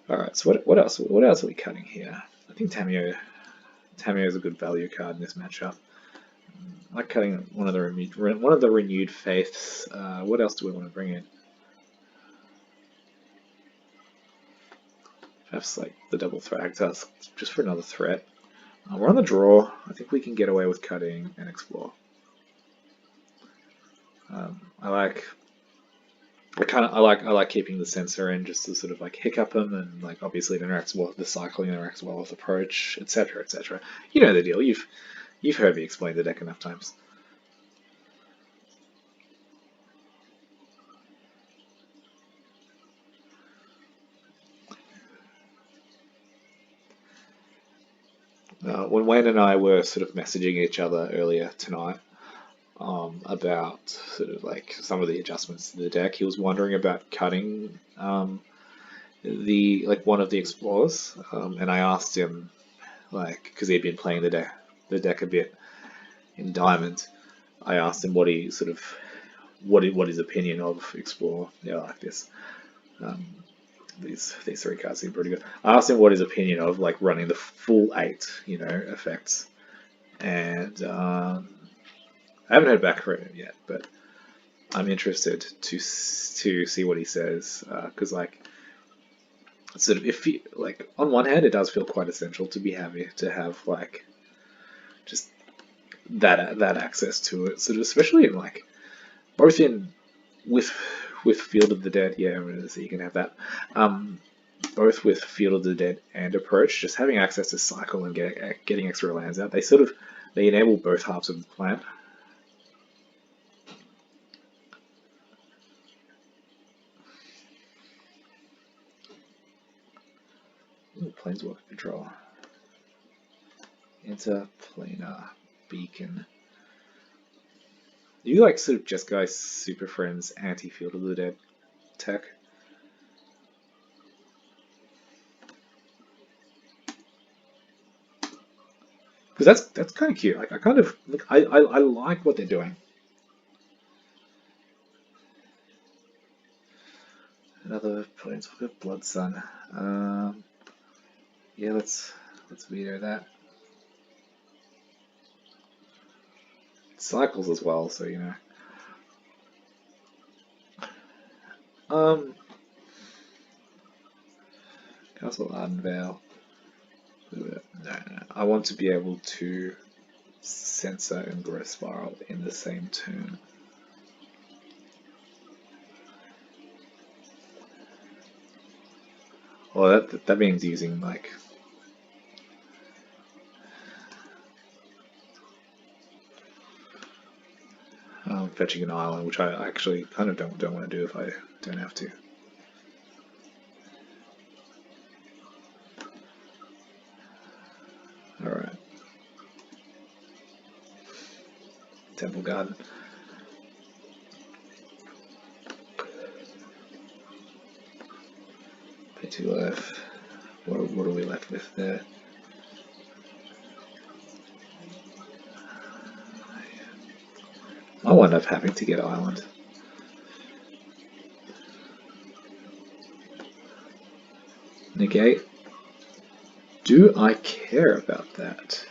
All right, so what else? What else are we cutting here? I think Tamiyo is a good value card in this matchup. I like cutting one of the renewed faiths. What else do we want to bring in? Perhaps like the double thrag tusk, just for another threat. We're on the draw. I think we can get away with cutting and explore. I like keeping the sensor in just to sort of like hiccup them, and like obviously it interacts well with the cycling, interacts well with approach, etc., etc. You know the deal. You've heard me explain the deck enough times. When Wayne and I were sort of messaging each other earlier tonight about sort of like some of the adjustments to the deck, he was wondering about cutting the like one of the explorers, and I asked him like because he had been playing the deck a bit in Diamond. I asked him what he sort of what his opinion of Explorer. Yeah, like this. Um, these three cards seem pretty good. I asked him what his opinion of like running the full 8, effects, and I haven't heard back from him yet, but I'm interested to see what he says because like sort of if you, like on one hand it does feel quite essential to be happy to have like just that access to it, sort of especially in like both in with Field of the Dead, yeah, so you can have that. Both with Field of the Dead and Approach, just having access to cycle and getting extra lands out, they enable both halves of the plan. Ooh, Planeswalker Control. Interplanar Beacon. Do you like sort of Just Guys Super Friends anti Field of the Dead tech? Because that's kind of cute. Like I kind of like I like what they're doing. Another Planeswalker Blood Sun. Yeah, let's veto that. It cycles as well, so you know. Castle Ardenvale. No. I want to be able to censor and growth spiral in the same turn. Well, that means using like fetching an island, which I actually kind of don't want to do if I don't have to. All right. Temple Garden. Pay 2 life. What are we left with there? I wind up having to get Island. Negate. Do I care about that?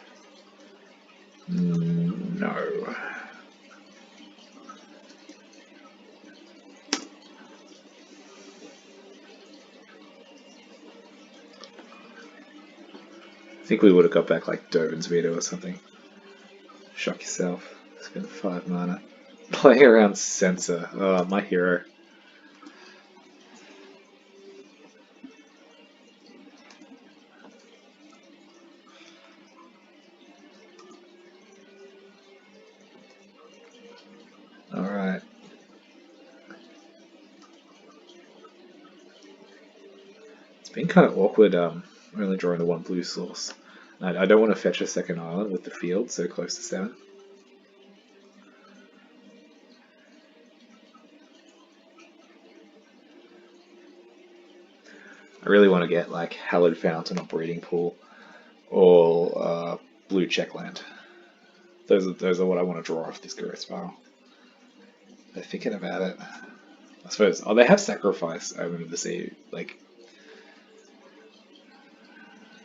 No. I think we would have got back like Dovin's Veto or something. Shock yourself. Spend 5 mana. Playing around Censor. Oh, my hero. Alright. It's been kind of awkward only drawing the 1 blue source. I don't want to fetch a second island with the field so close to 7. I really want to get like Hallowed Fountain or Breeding Pool or blue checkland. Those are what I want to draw off this growth spiral. They're thinking about it. I suppose. Oh, they have Sacrifice. I wanted to see like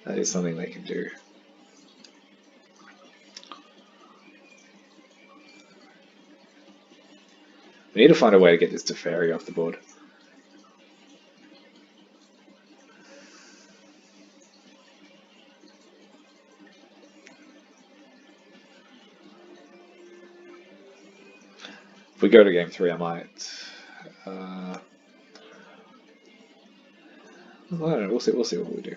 that is something they can do. We need to find a way to get this Teferi off the board. If we go to game 3, I might. I don't know. We'll see. We'll see what we do.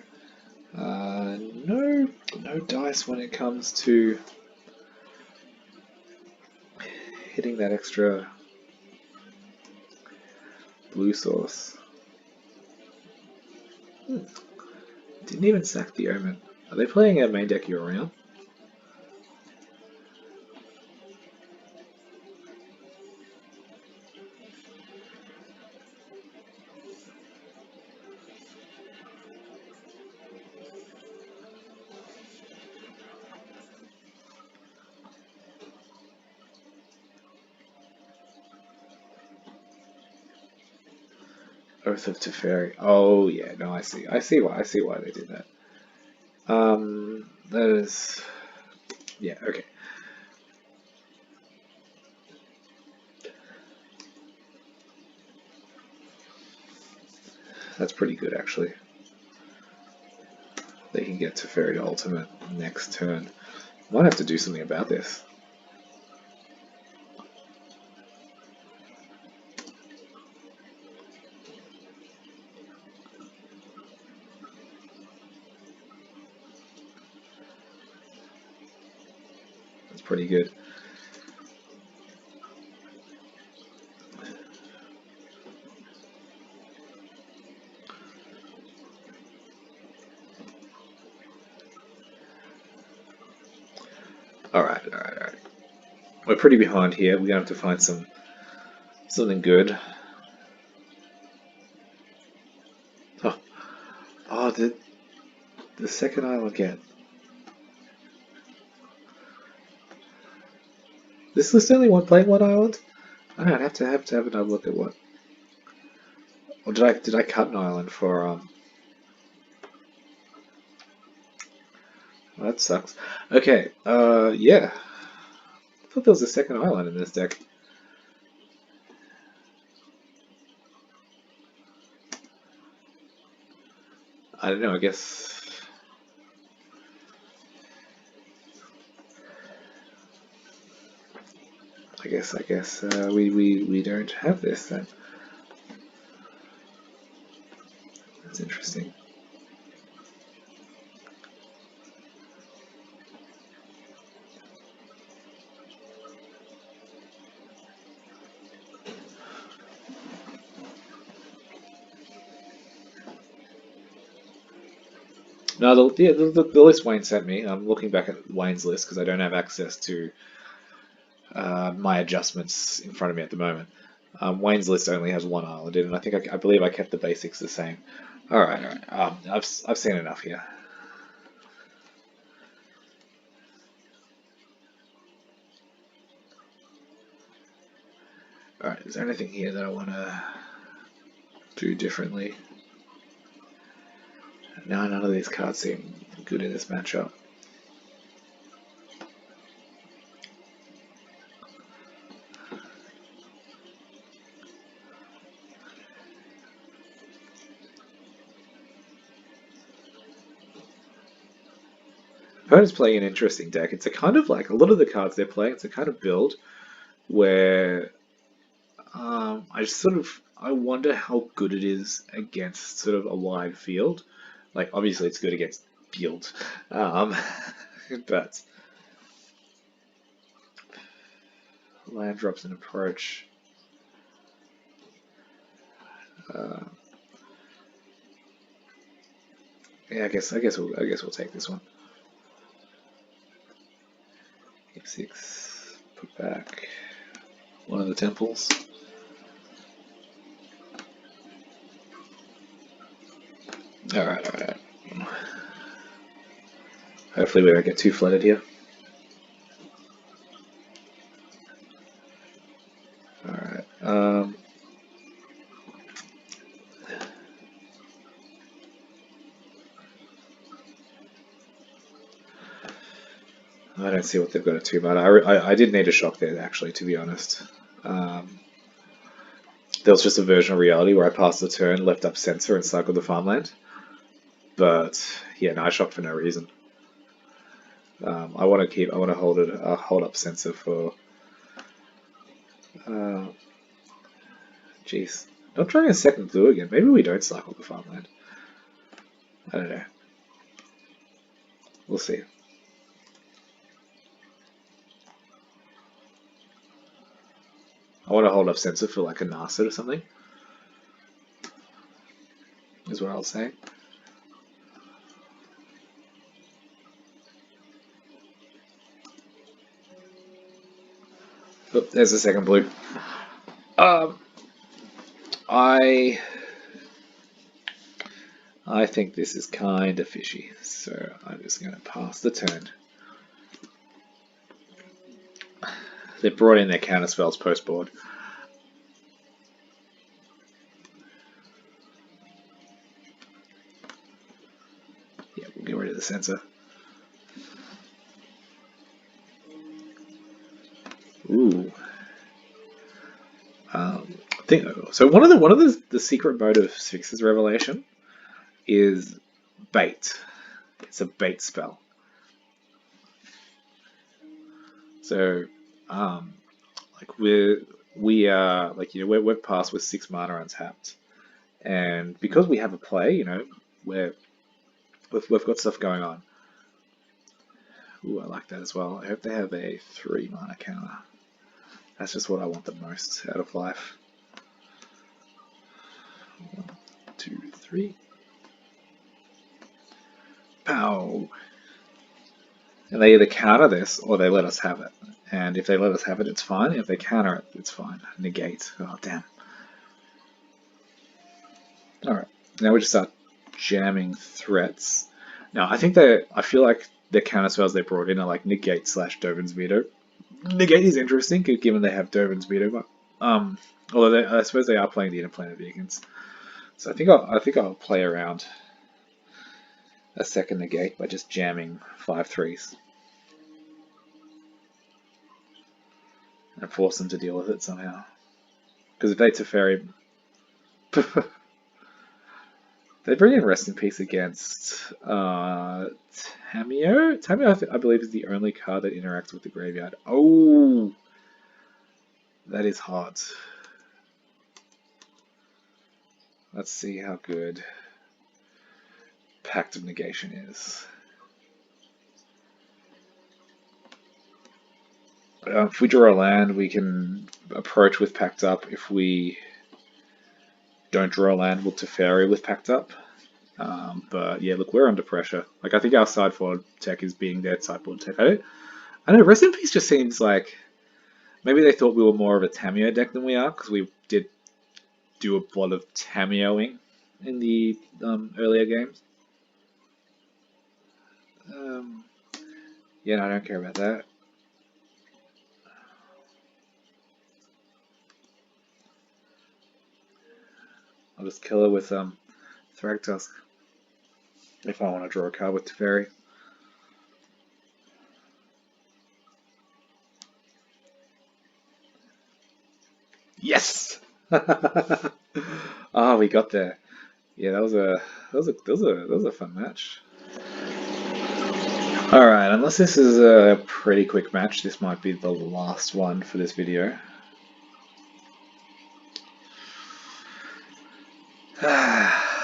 No dice when it comes to hitting that extra blue source. Didn't even sack the Omen. Are they playing a main deck year round? Oath of Teferi. Oh yeah, no, I see. I see why they did that. That is, yeah, okay. That's pretty good actually. They can get Teferi to ultimate next turn. Might have to do something about this. That's pretty good. Alright. We're pretty behind here. We're gonna have to find something good. Oh, did the second island get? This list only playing one island? I don't know, I'd have to have another look at what. Or did I cut an island for well, that sucks. Okay, yeah. I thought there was a second island in this deck. I don't know, I guess we don't have this then. That's interesting. No, the list Wayne sent me. I'm looking back at Wayne's list because I don't have access to my adjustments in front of me at the moment. Wayne's list only has one island in, and I believe I kept the basics the same. All right. I've seen enough here. All right. Is there anything here that I want to do differently? No, none of these cards seem good in this matchup. Opponent's playing an interesting deck. It's a kind of like a lot of the cards they're playing. It's a kind of build where I wonder how good it is against sort of a wide field. Like obviously it's good against field, but land drops and approach. Yeah, I guess we'll take this one. F6, put back one of the temples. All right. Hopefully we don't get too flooded here. All right. I don't see what they've got at 2 mana. I did need a shock there, actually, to be honest. there was just a version of reality where I passed the turn, left up sensor, and cycled the farmland. But yeah, no, I shocked for no reason. I want to hold up sensor for. Jeez, not trying a second blue again. Maybe we don't cycle the farmland. I don't know. We'll see. I want to hold up sensor for like a Narset or something. Is what I'll say. Oh, there's the second blue. I think this is kind of fishy, so I'm just going to pass the turn. They brought in their counter spells post board. Yeah, we'll get rid of the sensor. Ooh. So one of the secret mode of Sphinx's Revelation is bait. It's a bait spell. So, like we're past with 6 mana untapped, and because we have a play, we've got stuff going on. Ooh, I like that as well. I hope they have a 3 mana counter. That's just what I want the most out of life. 1, 2, 3. Pow! And they either counter this or they let us have it. And if they let us have it, it's fine. If they counter it, it's fine. Negate. Oh, damn. Alright, now we just start jamming threats. Now, I feel like the counter spells they brought in are like negate / Dovin's Veto. Negate is interesting, given they have Dovin's Veto, but although I suppose they are playing the Interplanar Beacons. So I think I'll play around a second negate by just jamming 5 3s. And force them to deal with it somehow. Because if they Teferi... They bring in Rest in Peace against Tamiyo. Tamiyo, I believe, is the only card that interacts with the graveyard. Oh! That is hot. Let's see how good Pact of Negation is. If we draw a land, we can approach with Pact Up. If we don't draw a land, we'll Teferi with Pact Up. But yeah, look, we're under pressure. Like, I think our sideboard tech is being their sideboard tech. I know, Rest in Peace just seems like maybe they thought we were more of a Tamiyo deck than we are, because we did do a lot of Tamiyoing in the earlier games. Yeah, no, I don't care about that. I'll just kill her with Thragtusk if I want to draw a card with Teferi. Yes! Ah, we got there. Yeah, that was a fun match. Alright, unless this is a pretty quick match, this might be the last one for this video.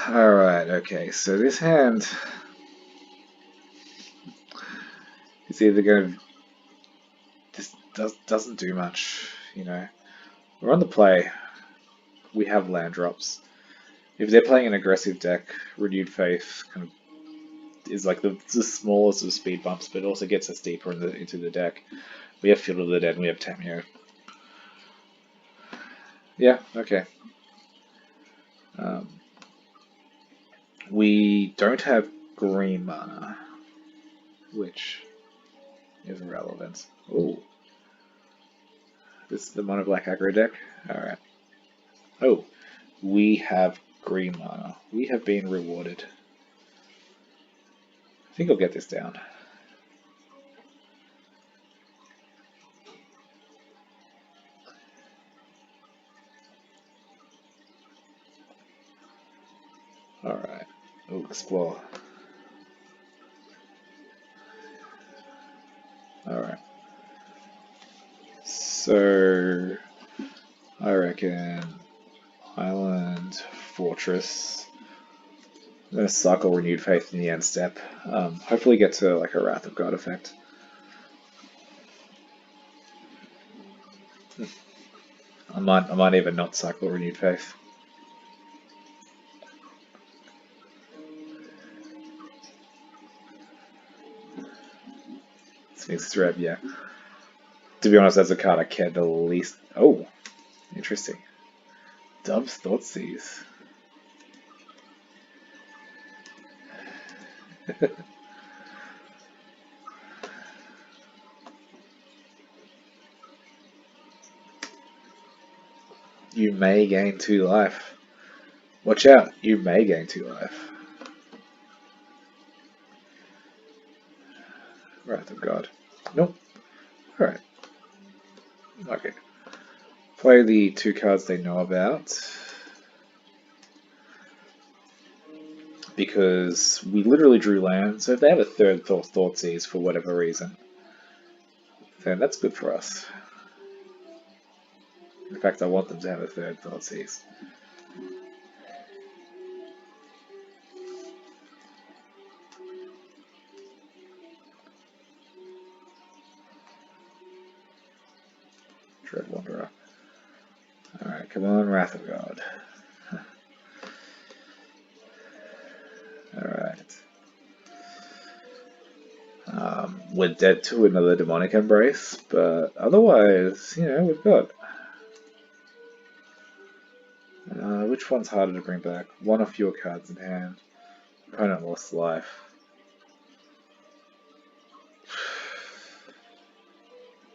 Alright, okay, so this hand is either going to... This doesn't do much, We're on the play. We have land drops. If they're playing an aggressive deck, Renewed Faith kind of is like the smallest of speed bumps, but it also gets us deeper into the deck. We have Field of the Dead and we have Tamiyo. Yeah, okay. We don't have green mana, which is relevant. Oh, this is the mono black aggro deck. All right. Oh, we have green mana. We have been rewarded. I think I'll get this down. Alright. Oh, explore. Alright. So I reckon Island, Fortress. I'm gonna cycle Renewed Faith in the end step. Hopefully get to like a Wrath of God effect. I might even not cycle Renewed Faith. Sphinx's Reb, yeah. To be honest, that's a card I care the least. Oh, interesting. Dub's Thoughtseize. You may gain 2 life. Watch out, you may gain 2 life. Wrath of God. Nope. Alright. Okay. Play the 2 cards they know about. Because we literally drew land, so if they have a third Thoughtseize for whatever reason, then that's good for us. In fact, I want them to have a third Thoughtseize. Dread Wanderer. Alright, come on, Wrath of God. Alright. We're dead to another Demonic Embrace, but otherwise, you know, we've got... which one's harder to bring back? 1 or fewer cards in hand. Opponent lost life.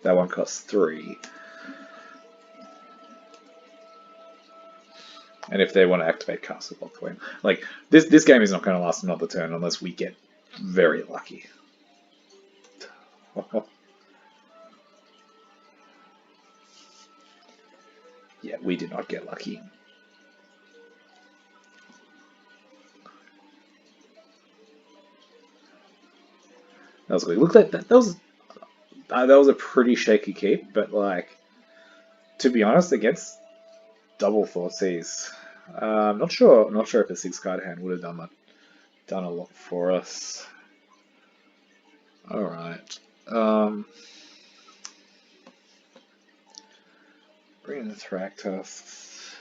That one costs 3. And if they want to activate Castle Lockthwaite, like this game is not going to last another turn unless we get very lucky. Yeah, we did not get lucky. That was good. Look, that was a pretty shaky keep, but like, to be honest, against double Thoughtseize, I'm not sure if a 6-card hand would have done a lot for us. All right. Bring in the Thragtusks.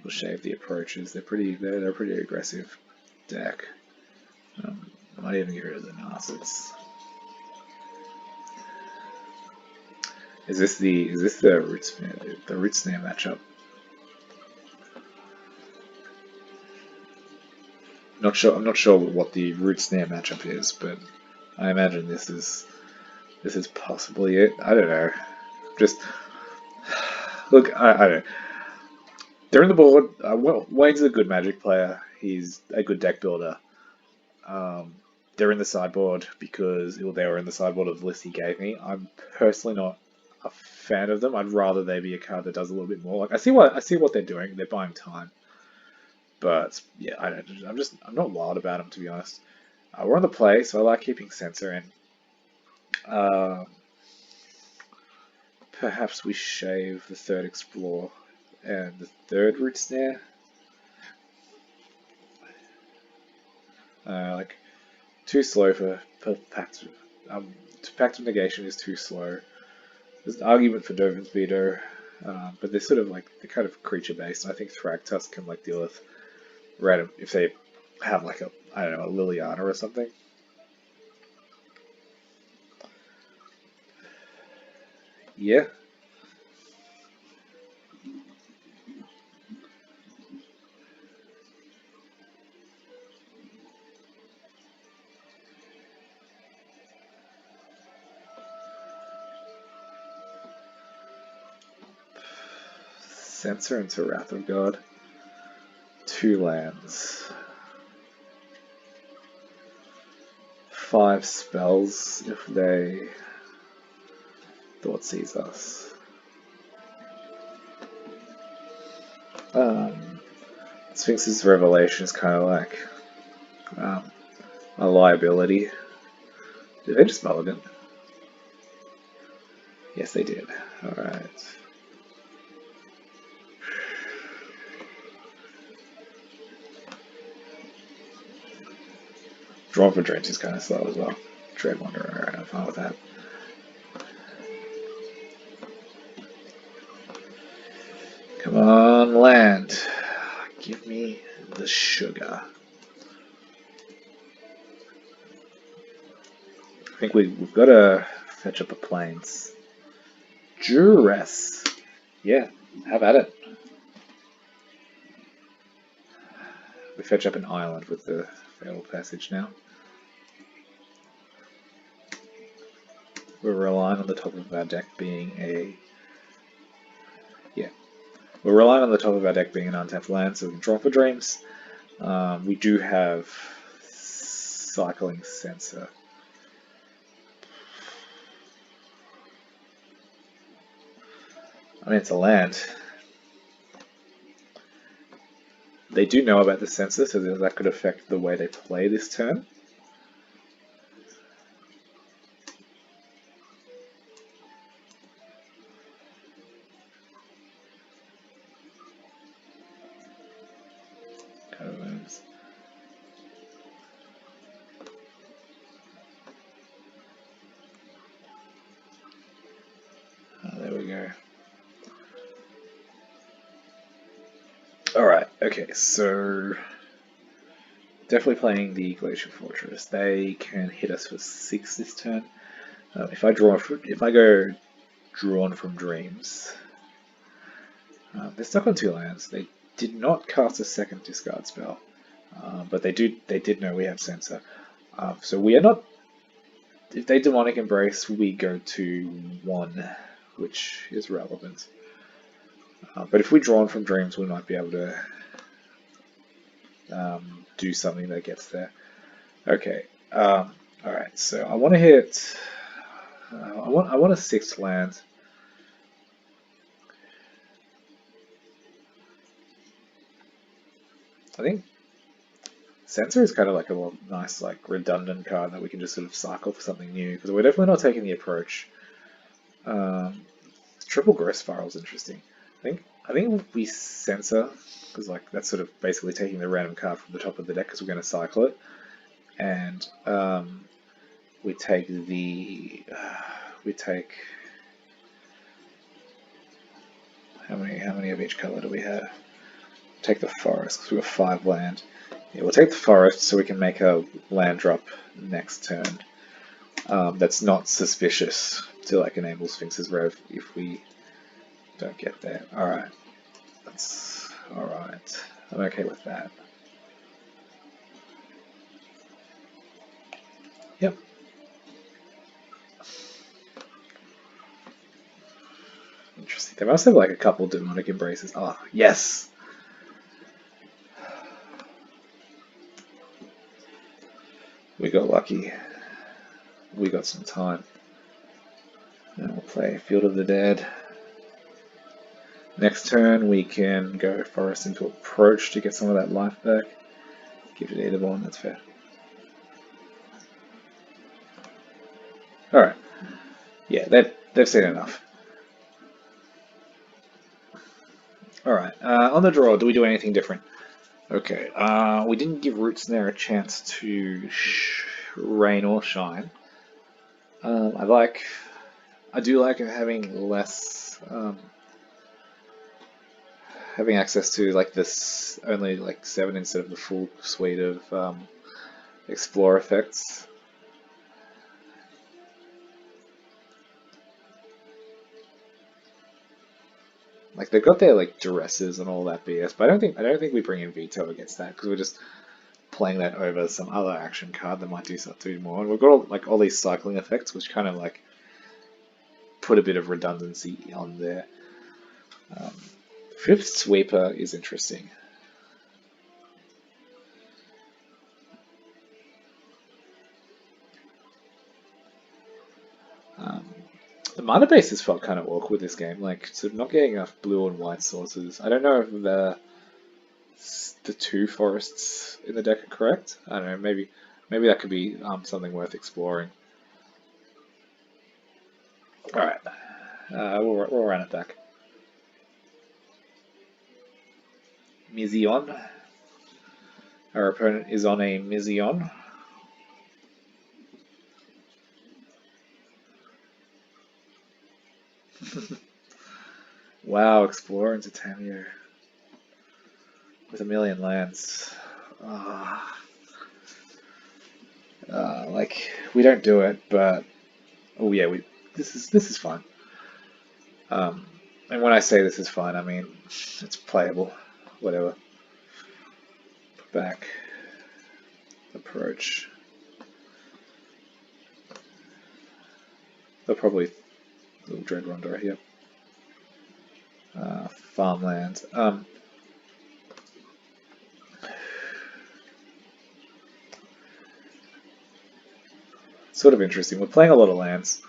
We'll shave the approaches. They're a pretty aggressive deck. I might even get rid of the Narcissist. Is this the root snare matchup? I'm not sure what the root snare matchup is, but I imagine this is possibly it. I don't know. Just look, I don't know. They're in the board. Well, Wayne's a good Magic player. He's a good deck builder. They're in the sideboard because they were in the sideboard of the list he gave me. I'm personally not a fan of them. I'd rather they be a card that does a little bit more. Like I see what they're doing. They're buying time. But yeah, I'm not wild about them, to be honest. We're on the play, so I like keeping Censor in. Perhaps we shave the 3rd Explore and the 3rd Root Snare. Like too slow for Pact of Negation is too slow. There's an argument for Dovin's Veto, but they're sort of like they're kind of creature based. I think Thragtusk can like deal with random if they have like a Liliana or something. Yeah. Censor into Wrath of God. 2 lands. 5 spells if they Thoughtseize us. Um, Sphinx's Revelation is kind of like um, a liability. Did they just mulligan? Yes, they did. Alright. Drawn for Dreams is kind of slow as well. Dread Wanderer, alright, I'm fine with that. Come on, land. Give me the sugar. I think we've got to fetch up a plains. Duress. Yeah, have at it. We fetch up an island with the Fatal Passage now. We're relying on the top of our deck being a... Yeah. We're relying on the top of our deck being an untapped land, so Draw for Dreams. We do have Cycling Sensor. I mean, it's a land. They do know about the sensor, so that could affect the way they play this turn. There we go. Alright, okay, so definitely playing the Glacial Fortress. They can hit us for 6 this turn. If I go Drawn from Dreams, they're stuck on 2 lands. They did not cast a second discard spell, but they did know we have Sensor. So we are not. If they Demonic Embrace, we go to 1, which is relevant. But if we Drawn from Dreams, we might be able to do something that gets there. Okay. Alright, so I want to hit... I want a 6th land. I think Sensor is kind of like a nice, like, redundant card that we can just sort of cycle for something new, because we're definitely not taking the approach. Triple Growth Spiral is interesting. I think we Censor, because like that's sort of basically taking the random card from the top of the deck because we're going to cycle it, and we take how many of each color do we have? Take the forest because we've got 5 land. Yeah, we'll take the forest so we can make a land drop next turn. That's not suspicious to like enable Sphinx's Rev if we don't get there. Alright. That's alright. I'm okay with that. Yep. Interesting. They must have like a couple Demonic Embraces. Oh, yes! We got lucky. We got some time. And we'll play Field of the Dead. Next turn we can go Forest into Approach to get some of that life back. Give it either one, that's fair. Alright. Yeah, they've seen enough. Alright, on the draw, do we do anything different? Okay, we didn't give Root Snare a chance to rain or shine. I do like having less, having access to like this only like 7 instead of the full suite of explore effects. Like they've got their like duresses and all that BS, but I don't think we bring in veto against that because we're just playing that over some other action card that might do something more. And we've got like all these cycling effects, which kind of like put a bit of redundancy on there. Fifth Sweeper is interesting. The mana bases felt kind of awkward this game, like sort of not getting enough blue and white sources. I don't know if the two forests in the deck are correct. I don't know, maybe that could be something worth exploring. Alright, we'll run it back. Mizion. Our opponent is on a Mizion. Wow, explore into Tamio with 1,000,000 lands. Like we don't do it, but oh yeah, this is fun. And when I say this is fun, I mean it's playable. Whatever. Put back. Approach. They'll probably little Dread Wanderer here. Farmland. Sort of interesting. We're playing a lot of lands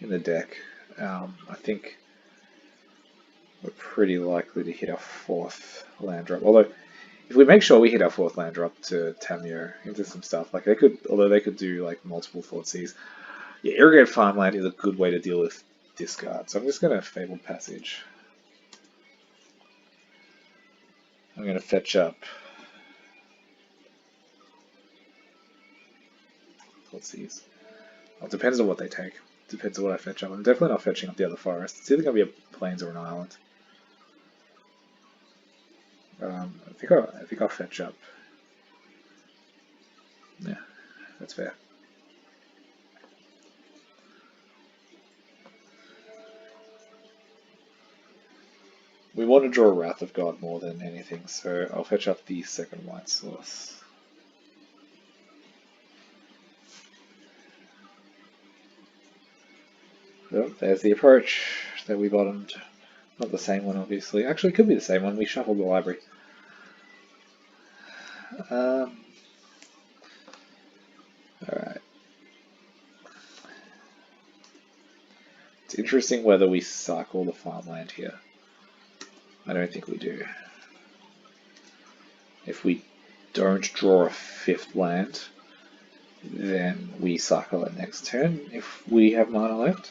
in the deck. I think we're pretty likely to hit our 4th land drop. Although, if we make sure we hit our 4th land drop to Tamio into some stuff, like they could do like multiple Thoughtseas. Yeah, Irrigated Farmland is a good way to deal with discard. So I'm just going to Fabled Passage. I'm going to fetch up Thoughtseas. Well, it depends on what they take. Depends on what I fetch up. I'm definitely not fetching up the other forest. It's either going to be a plains or an island. I think I'll fetch up. Yeah, that's fair. We want to draw Wrath of God more than anything, so I'll fetch up the 2nd white source. Well, there's the approach that we bottomed. Not the same one, obviously. Actually, it could be the same one. We shuffled the library. Alright. It's interesting whether we cycle the farmland here. I don't think we do. If we don't draw a 5th land, then we cycle it next turn if we have mana left.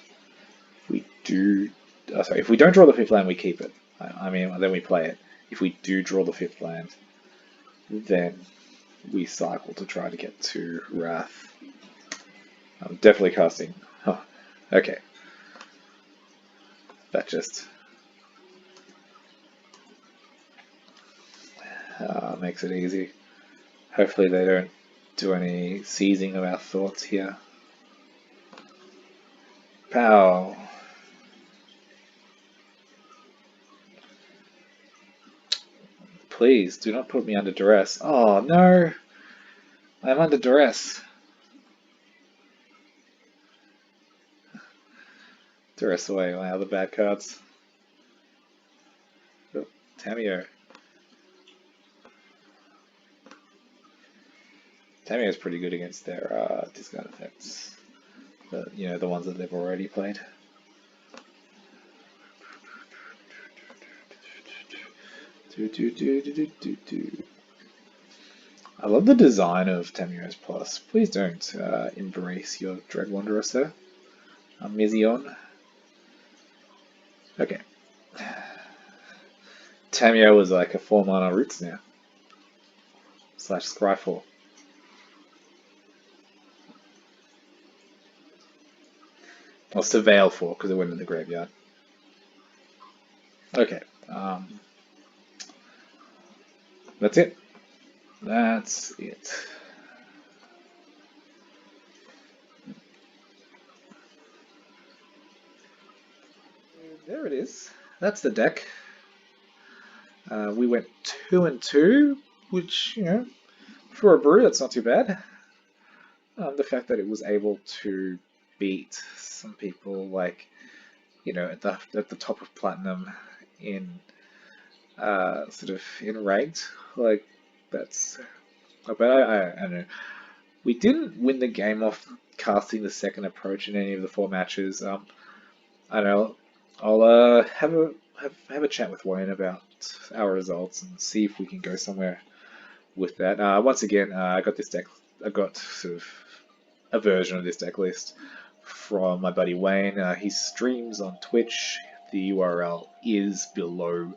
If we do, if we don't draw the 5th land, we keep it. I mean, then we play it. If we do draw the 5th land, then we cycle to try to get to Wrath. I'm definitely casting. Huh. Okay. That just makes it easy. Hopefully they don't do any seizing of our thoughts here. Pow. Please, do not put me under duress. Oh no! I'm under duress. Duress away my other bad cards. Oh, Tamio. Tamio is pretty good against their discard effects. You know, the ones that they've already played. I love the design of Tamio's Plus. Please don't embrace your Dread Wanderer, sir. Mizion. Okay. Tamio was like a 4-mana Roots now. / Scryfall. Or Surveil 4, because it went in the graveyard. Okay. That's it. That's it. There it is. That's the deck. We went 2-2, which, you know, for a brew, that's not too bad. The fact that it was able to beat some people like, you know, at the top of Platinum in sort of in ranked, like that's. But I don't know. We didn't win the game off casting the 2nd approach in any of the 4 matches. I know. I'll have a chat with Wayne about our results and see if we can go somewhere with that. Once again, I got this deck. I got sort of a version of this deck list from my buddy Wayne. He streams on Twitch. The URL is below.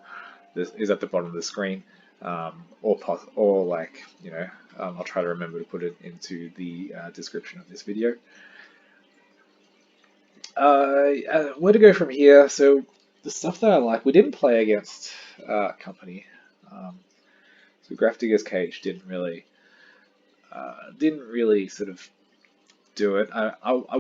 Is at the bottom of the screen, or like I'll try to remember to put it into the description of this video. Where to go from here? So the stuff that I like, we didn't play against company. Um, so Grafdigger's Cage didn't really sort of do it. I